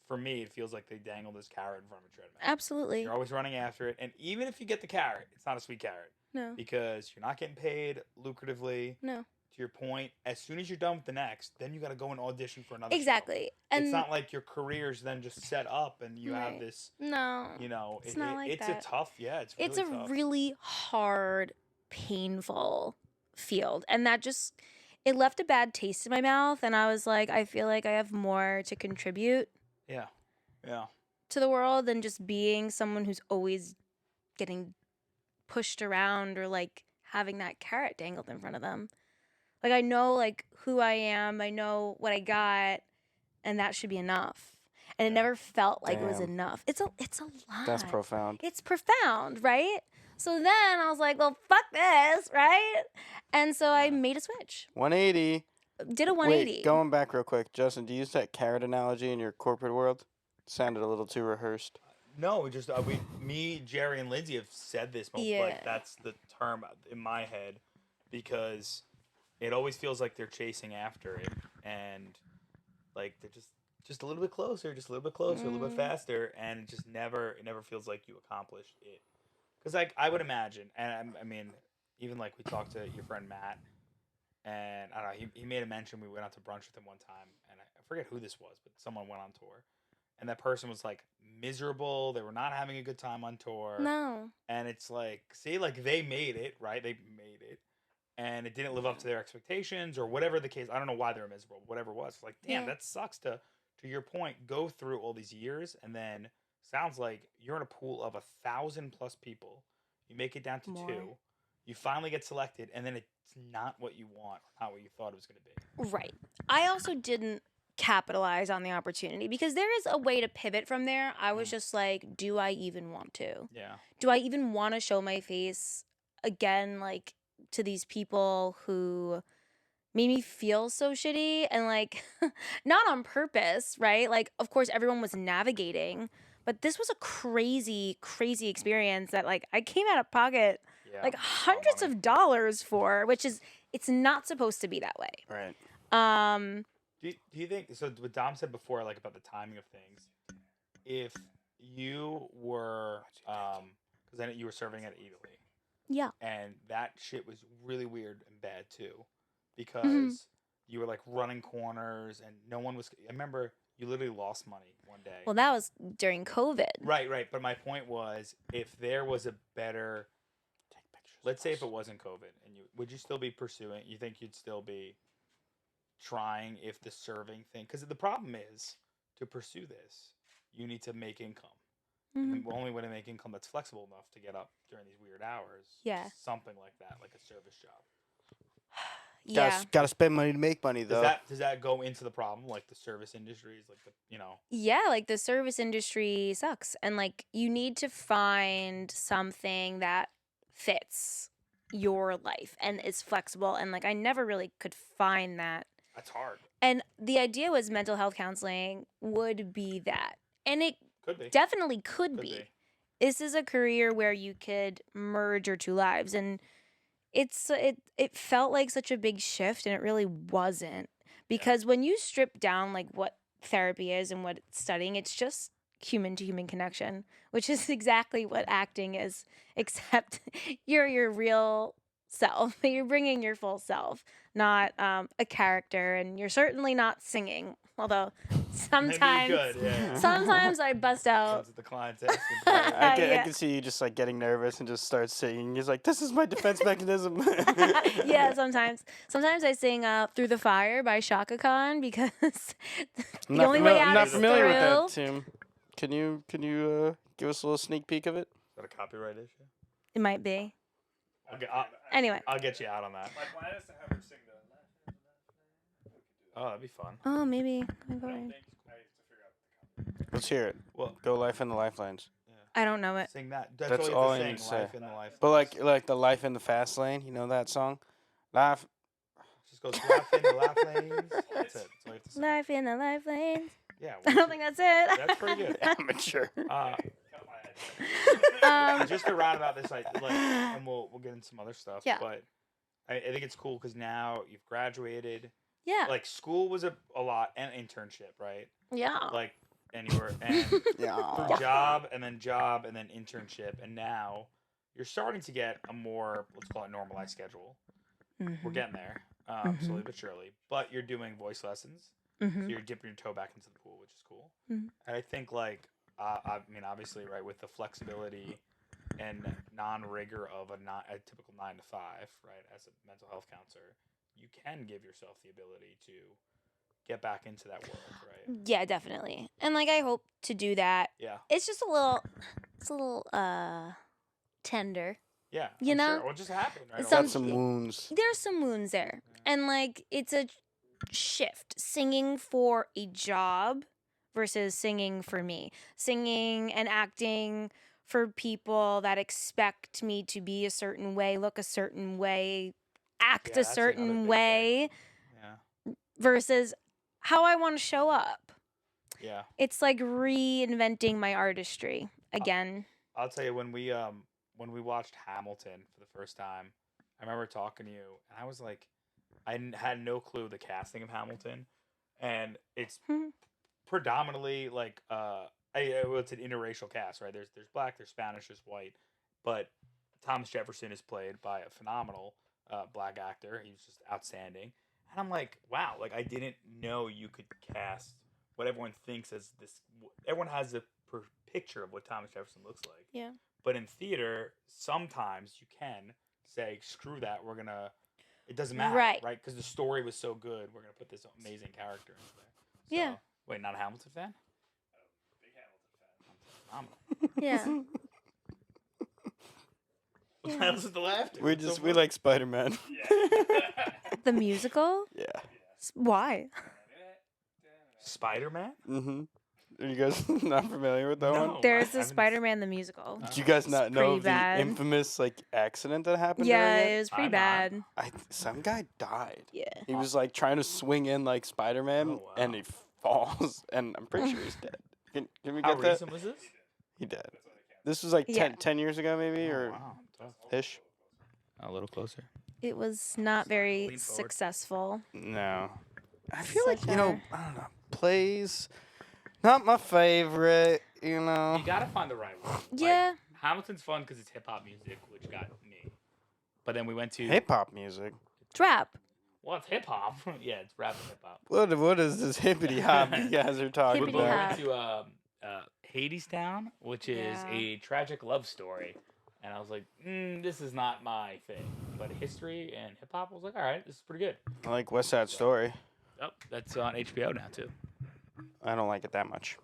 For me, it feels like they dangle this carrot in front of a treadmill.
Absolutely.
You're always running after it, and even if you get the carrot, it's not a sweet carrot
No.
because you're not getting paid lucratively.
No.
To your point, as soon as you're done with the next, then you got to go and audition for another. show.
Exactly. And
It's not like your career's then just set up and you have
Right.
this.
no.
You know,
It's not like
it's
that.
a tough. Yeah, it's really
It's a
tough.
really hard, painful field. And that just, it left a bad taste in my mouth. And I was like, I feel like I have more to contribute
Yeah.
to the world than just being someone who's always getting pushed around or like having that carrot dangled in front of them. Like, I know like who I am, I know what I got, and that should be enough. And it never felt like it was
Damn.
enough. It's a lot.
That's profound.
It's profound, right? So then I was like, well, fuck this, right? And so I made a switch.
180.
Did a 180.
Wait, going back real quick, Justin, do you use that carrot analogy in your corporate world? Sounded a little too rehearsed.
No, just me, Jerry, and Lindsay have said this.
Yeah.
Like that's the term in my head because it always feels like they're chasing after it, and like they're just a little bit closer, just a little bit closer, a little bit faster, and it never feels like you accomplished it. Because like I would imagine, and I mean, even like we talked to your friend Matt, and I don't know, he made a mention. We went out to brunch with him one time, and I forget who this was, but someone went on tour. And that person was like miserable. They were not having a good time on tour.
No.
And it's like, see, like they made it, right? They made it. And it didn't live up to their expectations or whatever the case. I don't know why they were miserable, whatever it was. Like, damn,
Yeah.
that sucks to your point, go through all these years and then sounds like you're in a pool of 1,000+ people. You make it down to
More.
2. You finally get selected and then it's not what you want or not what you thought it was going to be.
Right. I also didn't capitalize on the opportunity because there is a way to pivot from there. I was just like, do I even want to?
Yeah.
Do I even want to show my face again, like to these people who made me feel so shitty and like not on purpose, right? Like, of course, everyone was navigating, but this was a crazy, crazy experience that like I came out of pocket
Yeah.
like
It's a lot of
hundreds
money.
of dollars for, which is, it's not supposed to be that way.
Right.
Do you think so? What Dom said before, like about the timing of things, if you were, because then you were serving at Italy,
Yeah.
and that shit was really weird and bad too, because you were like running corners and no one was. I remember you literally lost money one day.
Well, that was during COVID.
Right. But my point was, if there was a better, let's say if it wasn't COVID, and would you still be pursuing? You think you'd still be trying if the serving thing? Because the problem is, to pursue this, you need to make income. And the only way to make income that's flexible enough to get up during these weird hours.
Yeah.
Is something like that, like a service job.
Yeah.
Gotta spend money to make money, though.
Does that go into the problem, like the service industries, like
Yeah, like the service industry sucks. And like you need to find something that fits your life and is flexible. And like I never really could find that.
that's hard.
And the idea was mental health counseling would be that. And it
Could be.
definitely could be. This is a career where you could merge your two lives, and it felt like such a big shift, and it really wasn't, because when you strip down like what therapy is and what it's studying, it's just human to human connection, which is exactly what acting is, except you're your real self. You're bringing your full self, not a character, and you're certainly not singing, although sometimes
Maybe you could, yeah.
sometimes I bust out.
Comes to the client's asking for it.
I
Yeah.
can see you just like getting nervous and just start singing. He's like, "This is my defense mechanism."
Yeah, sometimes I sing "Through the Fire" by Shaka Khan because the only way out
not
is
familiar with that,
through.
Tim. Can you give us a little sneak peek of it?
Is that a copyright issue?
It might be. Anyway.
I'll get you out on that.
My plan is to have her sing the.
Oh, that'd be fun.
Oh, maybe.
I don't think I have to figure out the.
Let's hear it.
Well,
Go Life in the Lifelines.
I don't know it.
sing that.
That's
all
all I
you
need
have
to
to
say.
Life in the life.
But like the Life in the Fast Lane, you know that song? Life.
Just goes life in the life lanes. That's it. That's all you have to say.
Life in the life lanes.
Yeah.
I don't think that's it.
That's pretty good.
Amateur.
Just to round about this, and we'll get into some other stuff.
Yeah.
But I think it's cool because now you've graduated.
Yeah.
Like school was a lot, and internship, right?
Yeah.
Like anywhere and
Yeah.
through job and then internship, and now you're starting to get a more, let's call it, normalized schedule. We're getting there, slowly but surely. But you're doing voice lessons, so you're dipping your toe back into the pool, which is cool. And I think I mean, obviously, right, with the flexibility and non-rigor of a typical 9 to 5, right, as a mental health counselor, you can give yourself the ability to get back into that world, right?
Yeah, definitely. And like I hope to do that.
Yeah.
It's just a little tender.
Yeah.
You
I'm
know?
sure. What just happened, right?
Some-
Got some wounds.
There's some wounds there. And like it's a shift. Singing for a job versus singing for me. Singing and acting for people that expect me to be a certain way, look a certain way, act
Yeah,
a
that's another
certain
big
way
Yeah.
versus how I want to show up.
Yeah.
It's like reinventing my artistry again.
I'll tell you, when we watched Hamilton for the first time, I remember talking to you, and I was like, had no clue the casting of Hamilton, and it's predominantly like it's an interracial cast, right? There's black, there's Spanish, there's white, but Thomas Jefferson is played by a phenomenal black actor. He's just outstanding, and I'm like, wow, like I didn't know you could cast what everyone thinks as this. Everyone has a picture of what Thomas Jefferson looks like.
Yeah.
But in theater, sometimes you can say, screw that, we're going to, it doesn't matter,
Right.
right? Because the story was so good, we're going to put this amazing character in there. So,
Yeah.
Wait, not a Hamilton fan?
Big Hamilton fan.
Phenomenal.
Yeah.
What else is the laughter?
We like Spider-Man.
The musical?
Yeah.
Why?
Spider-Man?
Mm-hmm. Are you guys not familiar with that
No.
one?
There's
I
the
haven't
Spider-Man the musical.
Did you guys not know
pretty
of
bad.
the infamous accident that happened?
Yeah,
during
it
it?
was pretty
I'm
bad.
Some guy died.
Yeah.
He was like trying to swing in like Spider-Man,
Oh, wow.
and he falls, and I'm pretty sure he's dead. Can we
How
get that?
recent was this?
He dead. This was like
Yeah.
10 years ago, maybe,
Oh,
or
wow. Tough.
ish.
A little closer.
It was not very
Lean forward.
successful.
No. I feel like,
Such
I don't know, plays, not my favorite, you know.
You got to find the right one. Like,
Yeah.
Hamilton's fun because it's hip-hop music, which got me. But then we went to...
Hip hop music.
Trap.
Well, it's hip-hop. Yeah, it's rap and hip-hop.
What is this hippity hop you guys are talking
Hippity
We
about?
hop.
went to Hadestown, which is
Yeah.
a tragic love story. And I was like, this is not my thing. But history and hip-hop, I was like, all right, this is pretty good.
I like West Side Story.
Oh, that's on HBO now, too.
I don't like it that much.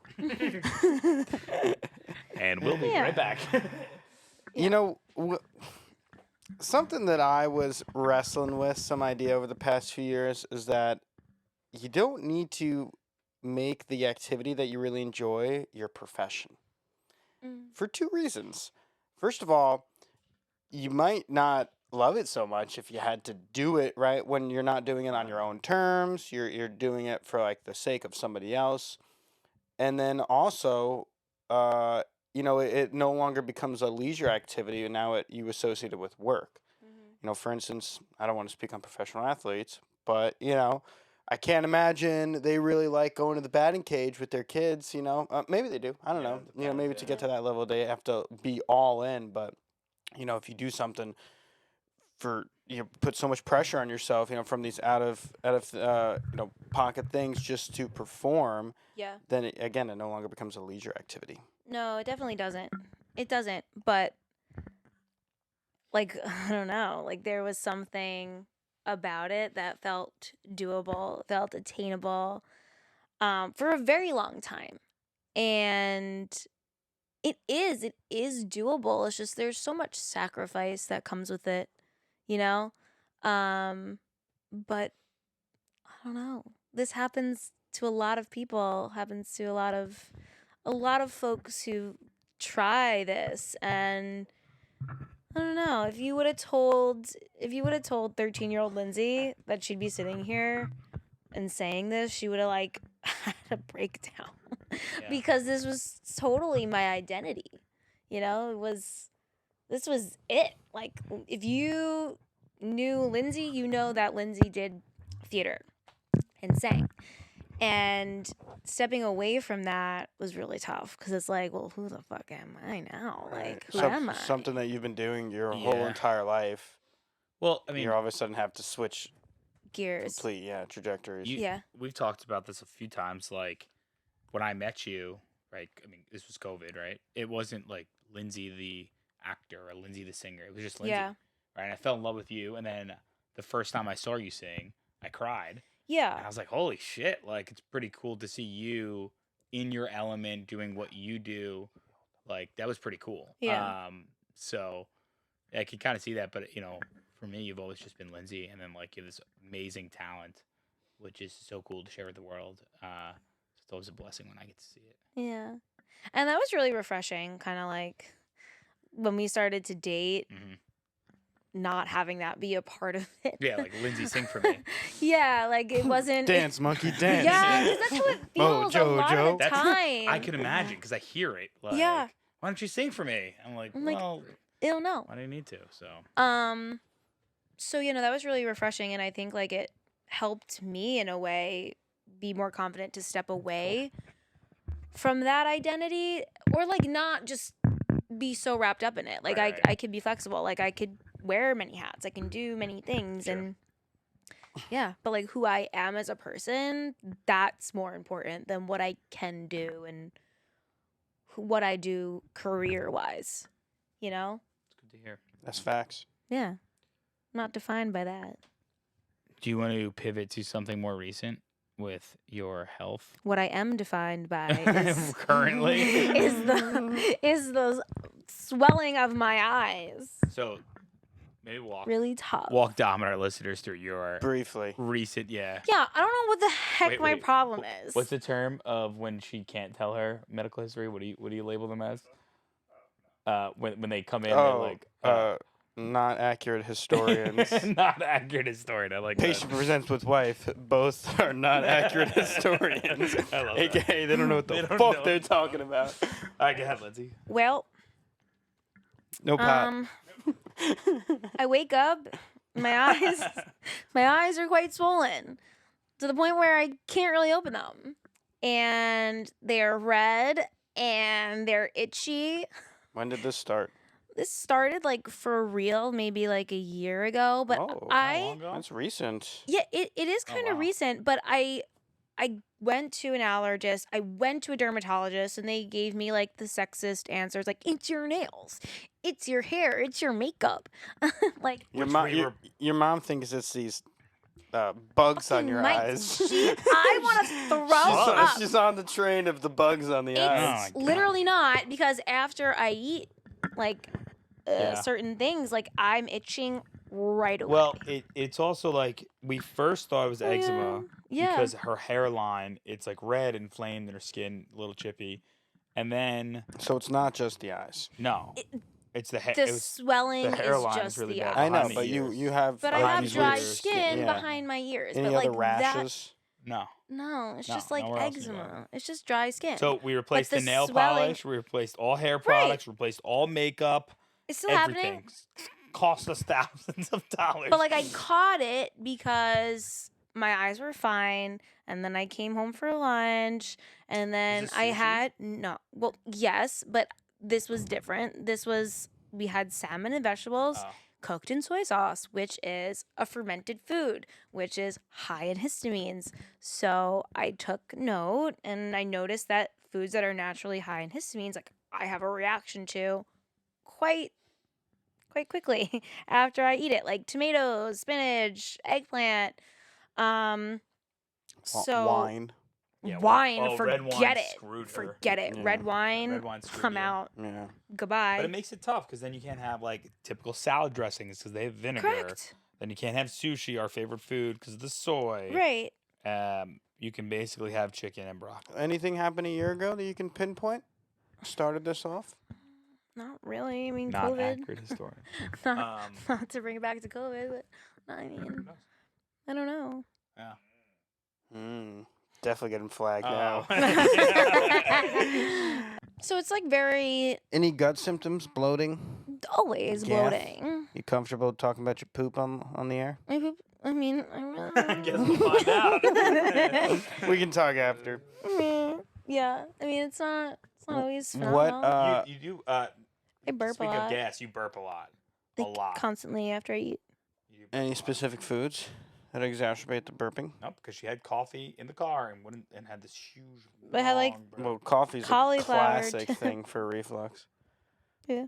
And we'll be
Yeah.
right back.
You know, something that I was wrestling with, some idea over the past few years, is that you don't need to make the activity that you really enjoy your profession. For two reasons. First of all, you might not love it so much if you had to do it right when you're not doing it on your own terms. You're doing it for like the sake of somebody else, and then also, it no longer becomes a leisure activity, and now you associate it with work. You know, for instance, I don't want to speak on professional athletes, but I can't imagine they really like going to the batting cage with their kids. Maybe they do. I don't
Yeah,
know.
it depends,
Maybe to
yeah.
get to that level, they have to be all in. But if you do something for put so much pressure on yourself, from these out of pocket things just to perform,
Yeah.
then it no longer becomes a leisure activity.
No, it definitely doesn't. It doesn't. But like I don't know, like there was something about it that felt doable, felt attainable, for a very long time, and It is doable. It's just there's so much sacrifice that comes with it, you know? But I don't know. This happens to a lot of people, happens to a lot of folks who try this, and I don't know. If you would have told 13-year-old Lindsay that she'd be sitting here and saying this, she would have like had a breakdown.
Yeah.
Because this was totally my identity. You know, this was it. Like if you knew Lindsay, you know that Lindsay did theater and sang. And stepping away from that was really tough because it's like, well, who the fuck am I now? Like, who am I?
Something that you've been doing your whole
Yeah.
entire life.
Well, I mean,
You all of a sudden have to switch
Gears.
complete, trajectories.
Yeah.
we've talked about this a few times. Like when I met you, right? I mean, this was COVID, right? It wasn't like Lindsay the actor or Lindsay the singer. It was just Lindsay,
Yeah.
right? And I fell in love with you, and then the first time I saw you sing, I cried. And
Yeah.
I was like, holy shit, like it's pretty cool to see you in your element doing what you do. Like that was pretty cool.
Yeah.
So I could kind of see that, but you know, for me, you've always just been Lindsay, and then like you have this amazing talent, which is so cool to share with the world. It's always a blessing when I get to see it.
Yeah. And that was really refreshing, kind of like when we started to date,
Mhm.
not having that be a part of it.
Yeah, like Lindsay, sing for me.
Yeah, like it wasn't.
Dance, monkey, dance.
Yeah, because that's how it feels a lot of the
That's-
time.
I can imagine because I hear it. Like,
Yeah.
why don't you sing for me? I'm like,
I'm like,
well,
It'll know.
why do you need to? So
So you know that was really refreshing, and I think like it helped me in a way be more confident to step away from that identity, or like not just be so wrapped up in it. Like
Right.
I could be flexible. Like I could wear many hats. I can do many things,
Sure.
and yeah. But like who I am as a person, that's more important than what I can do and what I do career wise. You know?
it's good to hear.
That's facts.
Yeah. Not defined by that.
Do you want to pivot to something more recent with your health?
What I am defined by is
Currently?
is the swelling of my eyes.
So maybe walk
Really tough.
Dom and our listeners through your
Briefly.
recent, yeah.
Yeah, I don't know what the heck
Wait,
my
wait.
problem is.
What's the term of when she can't tell her medical history? What do you label them as? When they come in, they're like
not accurate historians.
not accurate historian. I like that.
Patient presents with wife. Both are not accurate historians.
I love that.
AKA, they don't know what
They
the
don't
fuck
know.
they're talking about.
All right, go ahead, Lindsay.
Well,
No pot.
I wake up, my eyes are quite swollen to the point where I can't really open them, and they're red and they're itchy.
When did this start?
This started like for real, maybe like a year ago, but
Oh,
I
How long ago?
That's recent.
yeah, it is
Oh,
kind of
wow.
recent, but I went to an allergist, I went to a dermatologist, and they gave me like the sexist answers, like it's your nails, it's your hair, it's your makeup, like
Your,
Which
mom,
we were-
your mom thinks it's these bugs on
fucking
your
mites.
eyes.
I want to throw up.
She's on the train of the bugs on the eyes.
It's
my God.
literally not, because after I eat like
Yeah.
certain things, like I'm itching right away.
Well, it's also like we first thought it was eczema
Yeah.
because her hairline, it's like red, inflamed, and her skin a little chippy, and then
So it's not just the eyes.
no, it's the hair.
the swelling
the
is
hairline is
just
really
the
bad.
eyes.
I know,
behind the
but
ears.
you have.
But I
Behind
have
these
dry
ears.
skin
Yeah.
behind my ears.
Any
but
other
like
rashes?
No.
no, it's
No,
just like
nowhere else in the
eczema.
body.
It's just dry skin.
So we replaced
the
the nail
swelling-
polish. We replaced all hair products. Replaced all makeup.
it's still
Everything.
happening.
Cost us thousands of dollars.
But like I caught it because my eyes were fine, and then I came home for lunch, and then
this
I
sushi?
had no. Well, yes, but this was different. We had salmon and vegetables.
Oh.
Cooked in soy sauce, which is a fermented food, which is high in histamines. So I took note, and I noticed that foods that are naturally high in histamines, like I have a reaction to quite quickly after I eat it, like tomatoes, spinach, eggplant. So
Wine.
Yeah,
wine,
red wine
forget it.
screwed her.
Forget it.
Yeah.
Red wine,
Red wine screwed
I'm
you.
out.
Yeah.
Goodbye.
But it makes it tough because then you can't have like typical salad dressings because they have vinegar.
Correct.
Then you can't have sushi, our favorite food, because of the soy.
Right.
You can basically have chicken and broccoli.
Anything happened a year ago that you can pinpoint? Started this off?
Not really. I mean,
Not
COVID.
accurate historian.
not, not to bring it back to COVID, but I mean, I don't know.
Definitely getting flagged
Oh.
now.
So it's like very
Any gut symptoms? Bloating?
always
Gaff?
bloating.
You comfortable talking about your poop on the air?
I poop. I mean,
I guess we'll find out.
We can talk after.
yeah. I mean, it's not always
What?
phenomenal.
You do.
I burp a
Speaking
lot.
of gas, you burp a lot.
Like,
a lot.
constantly after I eat.
You do
Any
burp a lot.
specific foods that exacerbate the burping?
Nope, because she had coffee in the car and had this huge.
But I had, like,
long burp.
Well, coffee's a
Cauliflower
classic thing for reflux.
Yeah.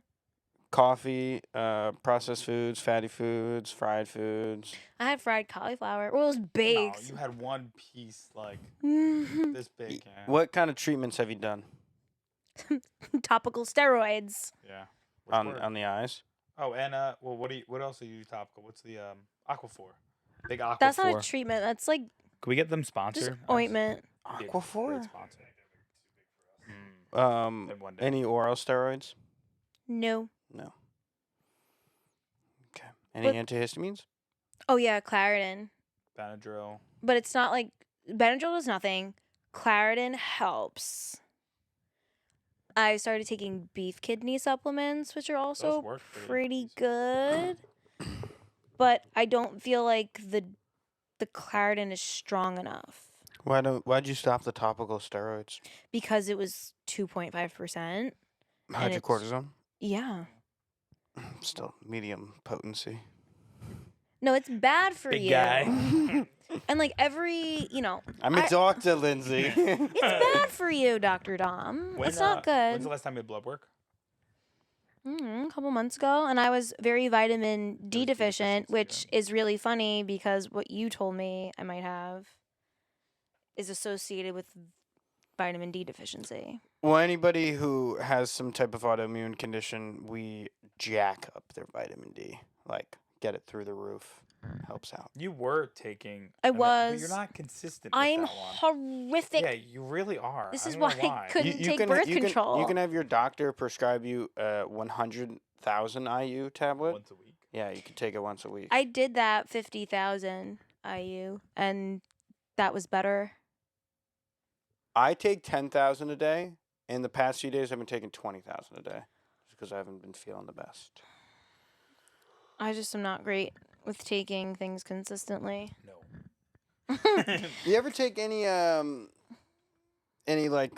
Coffee, processed foods, fatty foods, fried foods.
I had fried cauliflower. Well, it was
No,
baked.
you had one piece like
No,
this big. Yeah.
What kind of treatments have you done
Topical steroids.
Yeah. Which word?
on the eyes?
Oh, and well, what else do you use topical? What's the Aquaphor? Big Aquaphor.
That's not a treatment. That's like
Can we get them
just
sponsored?
ointment.
Great
Aquaphor?
sponsor. Then one day.
Any oral steroids?
No.
No. Okay. Any
But-
antihistamines?
Oh yeah, Claritin.
Benadryl.
But it's not like Benadryl does nothing. Claritin helps. I started taking beef kidney supplements, which are also
work
pretty good. But I don't feel like the Claritin is strong enough
Why'd you stop the topical steroids?
because it was 2.5%.
Hydrocortisone?
Yeah.
Still medium potency.
No, it's bad for
Big
you.
guy.
And like every,
I'm a doctor, Lindsay.
it's bad for you, Dr. Dom. It's not
When's
good.
the last time you had blood work?
A couple months ago, and I was very vitamin D
D
deficient,
deficiency,
which is really funny because what you told me I might have is associated with vitamin D deficiency.
Well, anybody who has some type of autoimmune condition, we jack up their vitamin D. Like, get it through the roof. Helps out.
You were taking.
I
but
was.
You're not consistent. With
I'm
that one.
horrific.
Yeah, you really are.
This
I
is
don't know
why I couldn't take birth control.
You can have your doctor prescribe you a 100,000 IU tablet.
Once a week.
Yeah, you can take it once a week.
I did that 50,000 IU, and that was better.
I take 10,000 a day. In the past few days, I've been taking 20,000 a day, just because I haven't been feeling the best.
I just am not great with taking things consistently.
No.
You ever take any like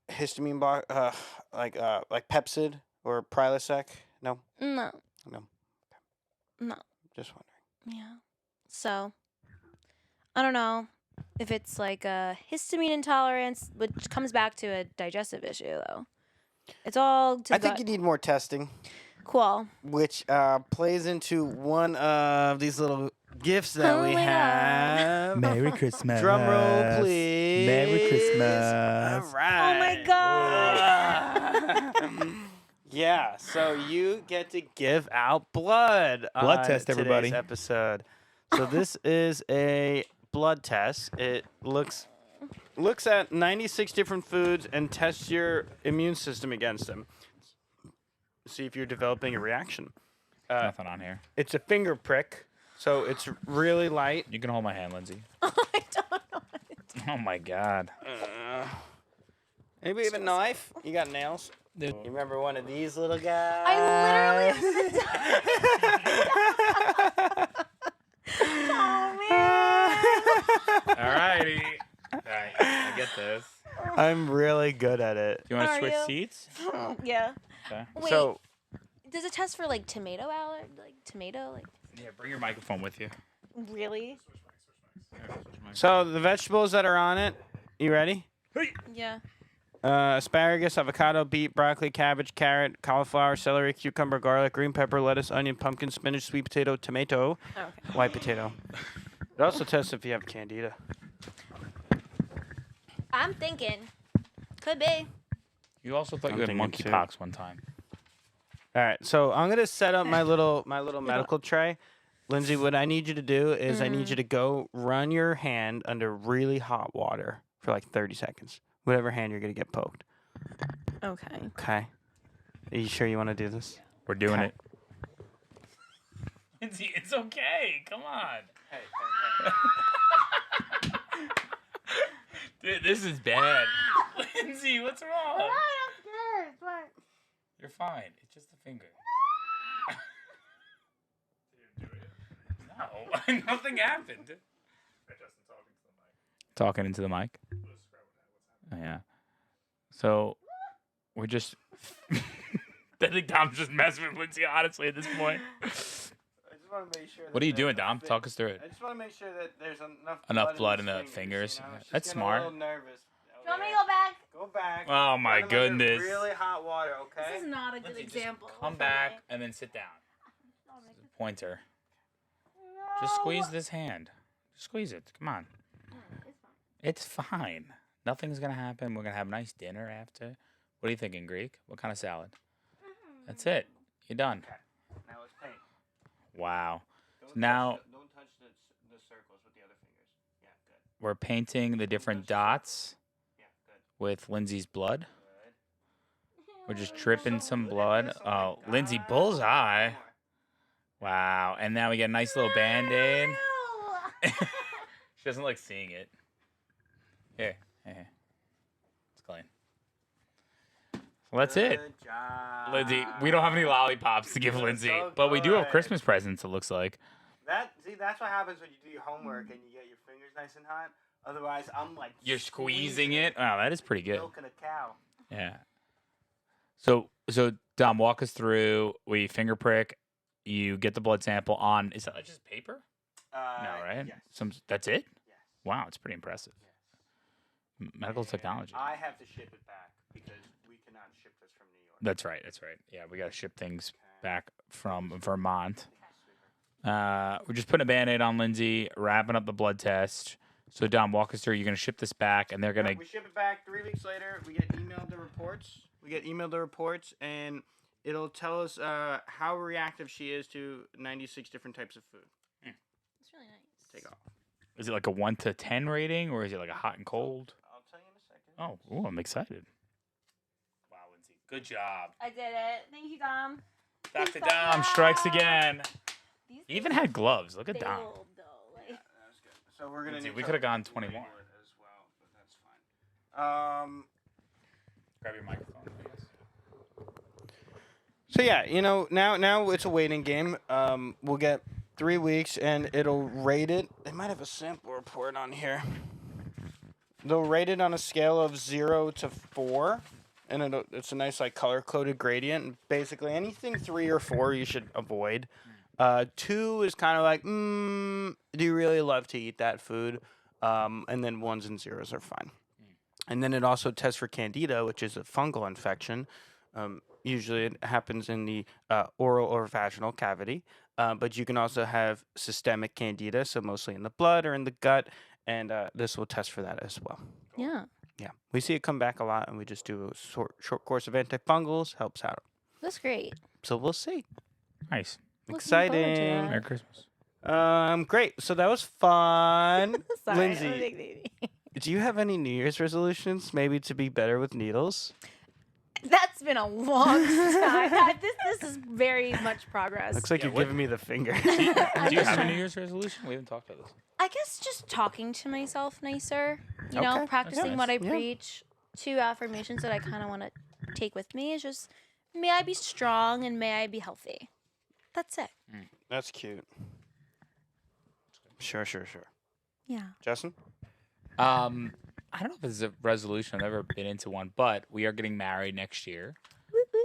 histamine like Pepsid or Prilosec? No,
No.
no.
No.
Just wondering.
Yeah. So, I don't know if it's like a histamine intolerance, which comes back to a digestive issue, though. It's all to
I think you need more testing,
cool.
which plays into one of these little gifts that
Oh
we
my God.
have.
Merry Christmas.
Drum roll, please.
Merry Christmas.
All right.
Oh my God.
Yeah, so you get to give out blood.
Blood
on
test, everybody.
Today's episode. So this is a blood test. It looks at 96 different foods and tests your immune system against them. See if you're developing a reaction.
Nothing on here.
It's a finger prick, so it's really light.
You can hold my hand, Lindsay.
I don't know.
Oh my God.
Anybody have a knife? You got nails? You remember one of these little guys?
I literally. Oh man.
All righty. All right, I get this.
I'm really good at it.
You want to
Are
switch
you?
seats?
Yeah.
Okay.
Wait.
So
Does it test for like tomato allergy? Like tomato? Like
Yeah, bring your microphone with you.
really?
So the vegetables that are on it, you ready?
Yeah.
Asparagus, avocado, beet, broccoli, cabbage, carrot, cauliflower, celery, cucumber, garlic, green pepper, lettuce, onion, pumpkin, spinach, sweet potato, tomato,
Okay.
white potato. It also tests if you have candida.
I'm thinking. Could be.
You also thought
I'm
you had
thinking too.
monkeypox one time.
All right, so I'm gonna set up my little medical tray. Lindsay, what I need you to do is I need you to go run your hand under really hot water for like 30 seconds. Whatever hand you're gonna get poked.
Okay.
Okay. Are you sure you want to do this?
We're doing
Okay.
it. Lindsay, it's okay. Come on. Dude, this is bad. Lindsay, what's wrong? You're fine. It's just a finger. No, nothing happened.
Justin talking to the mic.
Talking into the mic.
We'll describe what's happening.
Yeah. So we're just. I think Dom's just messing with Lindsay, honestly, at this point.
I just want to make sure.
What are you doing, Dom? Talk us through it.
I just want to make sure that there's
Enough blood
in
in the
his
fingers.
You know? She's
That's
getting
smart.
A little nervous.
Do you want me to go back?
Go back.
Oh my
Run 'em under
goodness.
Really hot water, okay?
This is not a good
Lindsay, just
example.
come back and then sit down. Pointer. Just squeeze this hand. Just squeeze it. Come on. It's fine. Nothing's going to happen. We're going to have a nice dinner after. What are you thinking, Greek? What kind of salad? That's it. You're done.
Now let's paint.
Wow.
Don't
Now-
don't touch the circles with the other fingers. Yeah, good.
We're painting the different dots
Yeah, good.
with Lindsay's blood.
Good.
We're just dripping some
Look at
blood.
this.
Oh,
my
Lindsay,
God.
bullseye.
One more.
Wow. And now we get a nice little band-aid. She doesn't like seeing it. Here. It's clean. Well, that's it.
Good job.
Lindsay, we don't have any lollipops to give
You're
Lindsay,
so
but we do have
good.
Christmas presents, it looks like.
That's what happens when you do your homework and you get your fingers nice and hot. Otherwise, I'm like
You're squeezing it. Wow, that is pretty good.
milking a cow.
Yeah. So Dom, walk us through. We finger prick. You get the blood sample on. Is that like just paper? No, right?
Yes.
That's it?
Yes.
Wow, it's pretty impressive.
Yes.
Medical
And
technology.
I have to ship it back because we cannot ship this from New York.
That's right. That's right. Yeah, we got to ship things
Okay.
back from Vermont.
Sweeper.
We're just putting a Band-Aid on Lindsay, wrapping up the blood test. So Dom, walk us through. You're gonna ship this back, and they're gonna.
We ship it back 3 weeks later. We get emailed the reports. And it'll tell us how reactive she is to 96 different types of food.
It's really nice.
Take off.
Is it like a 1 to 10 rating, or is it like a hot and cold?
I'll tell you in a second.
Oh, ooh, I'm excited. Wow, Lindsay, good job.
I did it. Thank you, Dom.
Dr.
Dom.
Dom strikes again.
These
He even
things
had gloves. Look
are
at Dom.
old, though. Like,
That was good. So we're gonna
Lindsay,
need
we
to
coulda gone
label
20
it
more.
as well, but that's fine.
Grab your microphone, please.
So yeah, now it's a waiting game. We'll get 3 weeks and it'll rate it. They might have a sample report on here. They'll rate it on a scale of 0 to 4, and it's a nice like color coded gradient. And basically, anything 3 or 4 you should avoid. 2 is kind of like, do you really love to eat that food? And then 1s and 0s are fine. And then it also tests for candida, which is a fungal infection. Usually it happens in the oral or vaginal cavity, but you can also have systemic candida, so mostly in the blood or in the gut, and this will test for that as well.
yeah.
Yeah, we see it come back a lot, and we just do a short course of antifungals, helps out.
That's great.
So we'll see.
Nice.
Looking forward to
Exciting.
that.
Merry Christmas.
Great. So that was fun.
Sorry, I'm a
Lindsay,
big baby.
do you have any New Year's resolutions? Maybe to be better with needles?
That's been a long time. This is very much progress.
Looks like
Yeah,
you're
what-
giving me the finger.
Do you have a New Year's resolution? We haven't talked about this.
I guess just talking to myself nicer, you
Okay,
know,
that's
practicing what I
nice. Yeah.
preach. 2 affirmations that I kind of want to take with me is just, may I be strong and may I be healthy. That's it.
That's cute. Sure.
Yeah.
Justin?
I don't know if it's a resolution. I've never been into one, but we are getting married next year,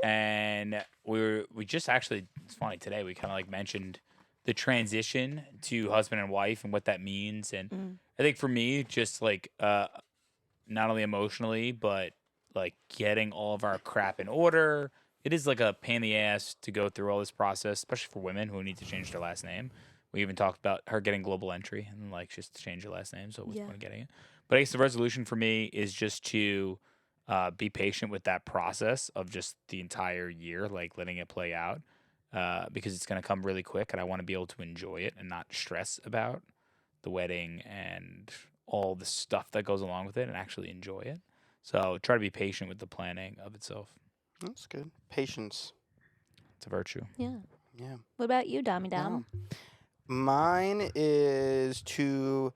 and we just actually. It's funny today. We kind of like mentioned the transition to husband and wife and what that means, and I think for me, just like not only emotionally, but like getting all of our crap in order. It is like a pain in the ass to go through all this process, especially for women who need to change their last name,
We even talked about her getting global entry and like she has to change her last name, so it was
Yeah.
fun getting it. But I guess the resolution for me is just to be patient with that process of just the entire year, like letting it play out, because it's going to come really quick, and I want to be able to enjoy it and not stress about the wedding and all the stuff that goes along with it, and actually enjoy it. So try to be patient with the planning of itself.
That's good. Patience.
It's a virtue.
Yeah.
Yeah.
What about you, Dommy Dom?
Wow. Mine is to,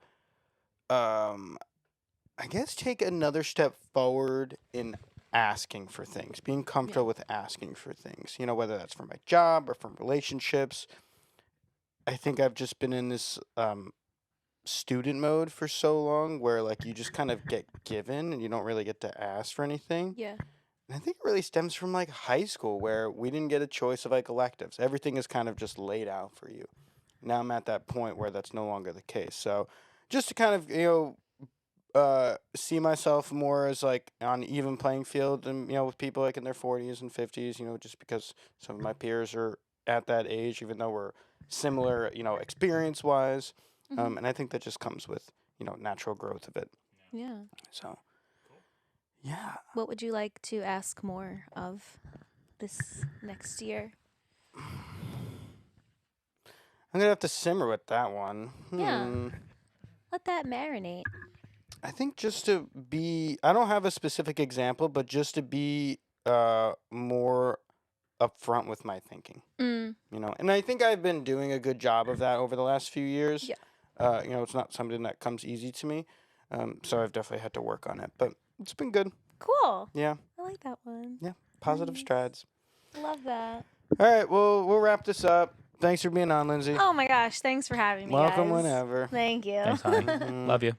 I guess, take another step forward in asking for things, being comfortable with asking for things. You know, whether that's from my job or from relationships. I think I've just been in this student mode for so long where like you just kind of get given and you don't really get to ask for anything.
Yeah.
And I think it really stems from like high school where we didn't get a choice of like electives. Everything is kind of just laid out for you. Now I'm at that point where that's no longer the case. So just to kind of, see myself more as like on even playing field and, with people like in their 40s and 50s, just because some of my peers are at that age, even though we're similar, experience wise. And I think that just comes with, natural growth of it.
Yeah.
So, yeah.
What would you like to ask more of this next year?
I'm going to have to simmer with that one.
Yeah. Let that marinate.
I think just to be, I don't have a specific example, but just to be more upfront with my thinking,
Mm.
And I think I've been doing a good job of that over the last few years.
Yeah.
It's not something that comes easy to me. So I've definitely had to work on it, but it's been good.
Cool.
Yeah.
I like that one.
Positive
Nice.
strides.
Love that.
All right. Well, we'll wrap this up. Thanks for being on, Lindsay.
Oh my gosh, thanks for having me.
Welcome
guys.
whenever.
Thank you.
Thanks, honey.
Mhm.
Love you.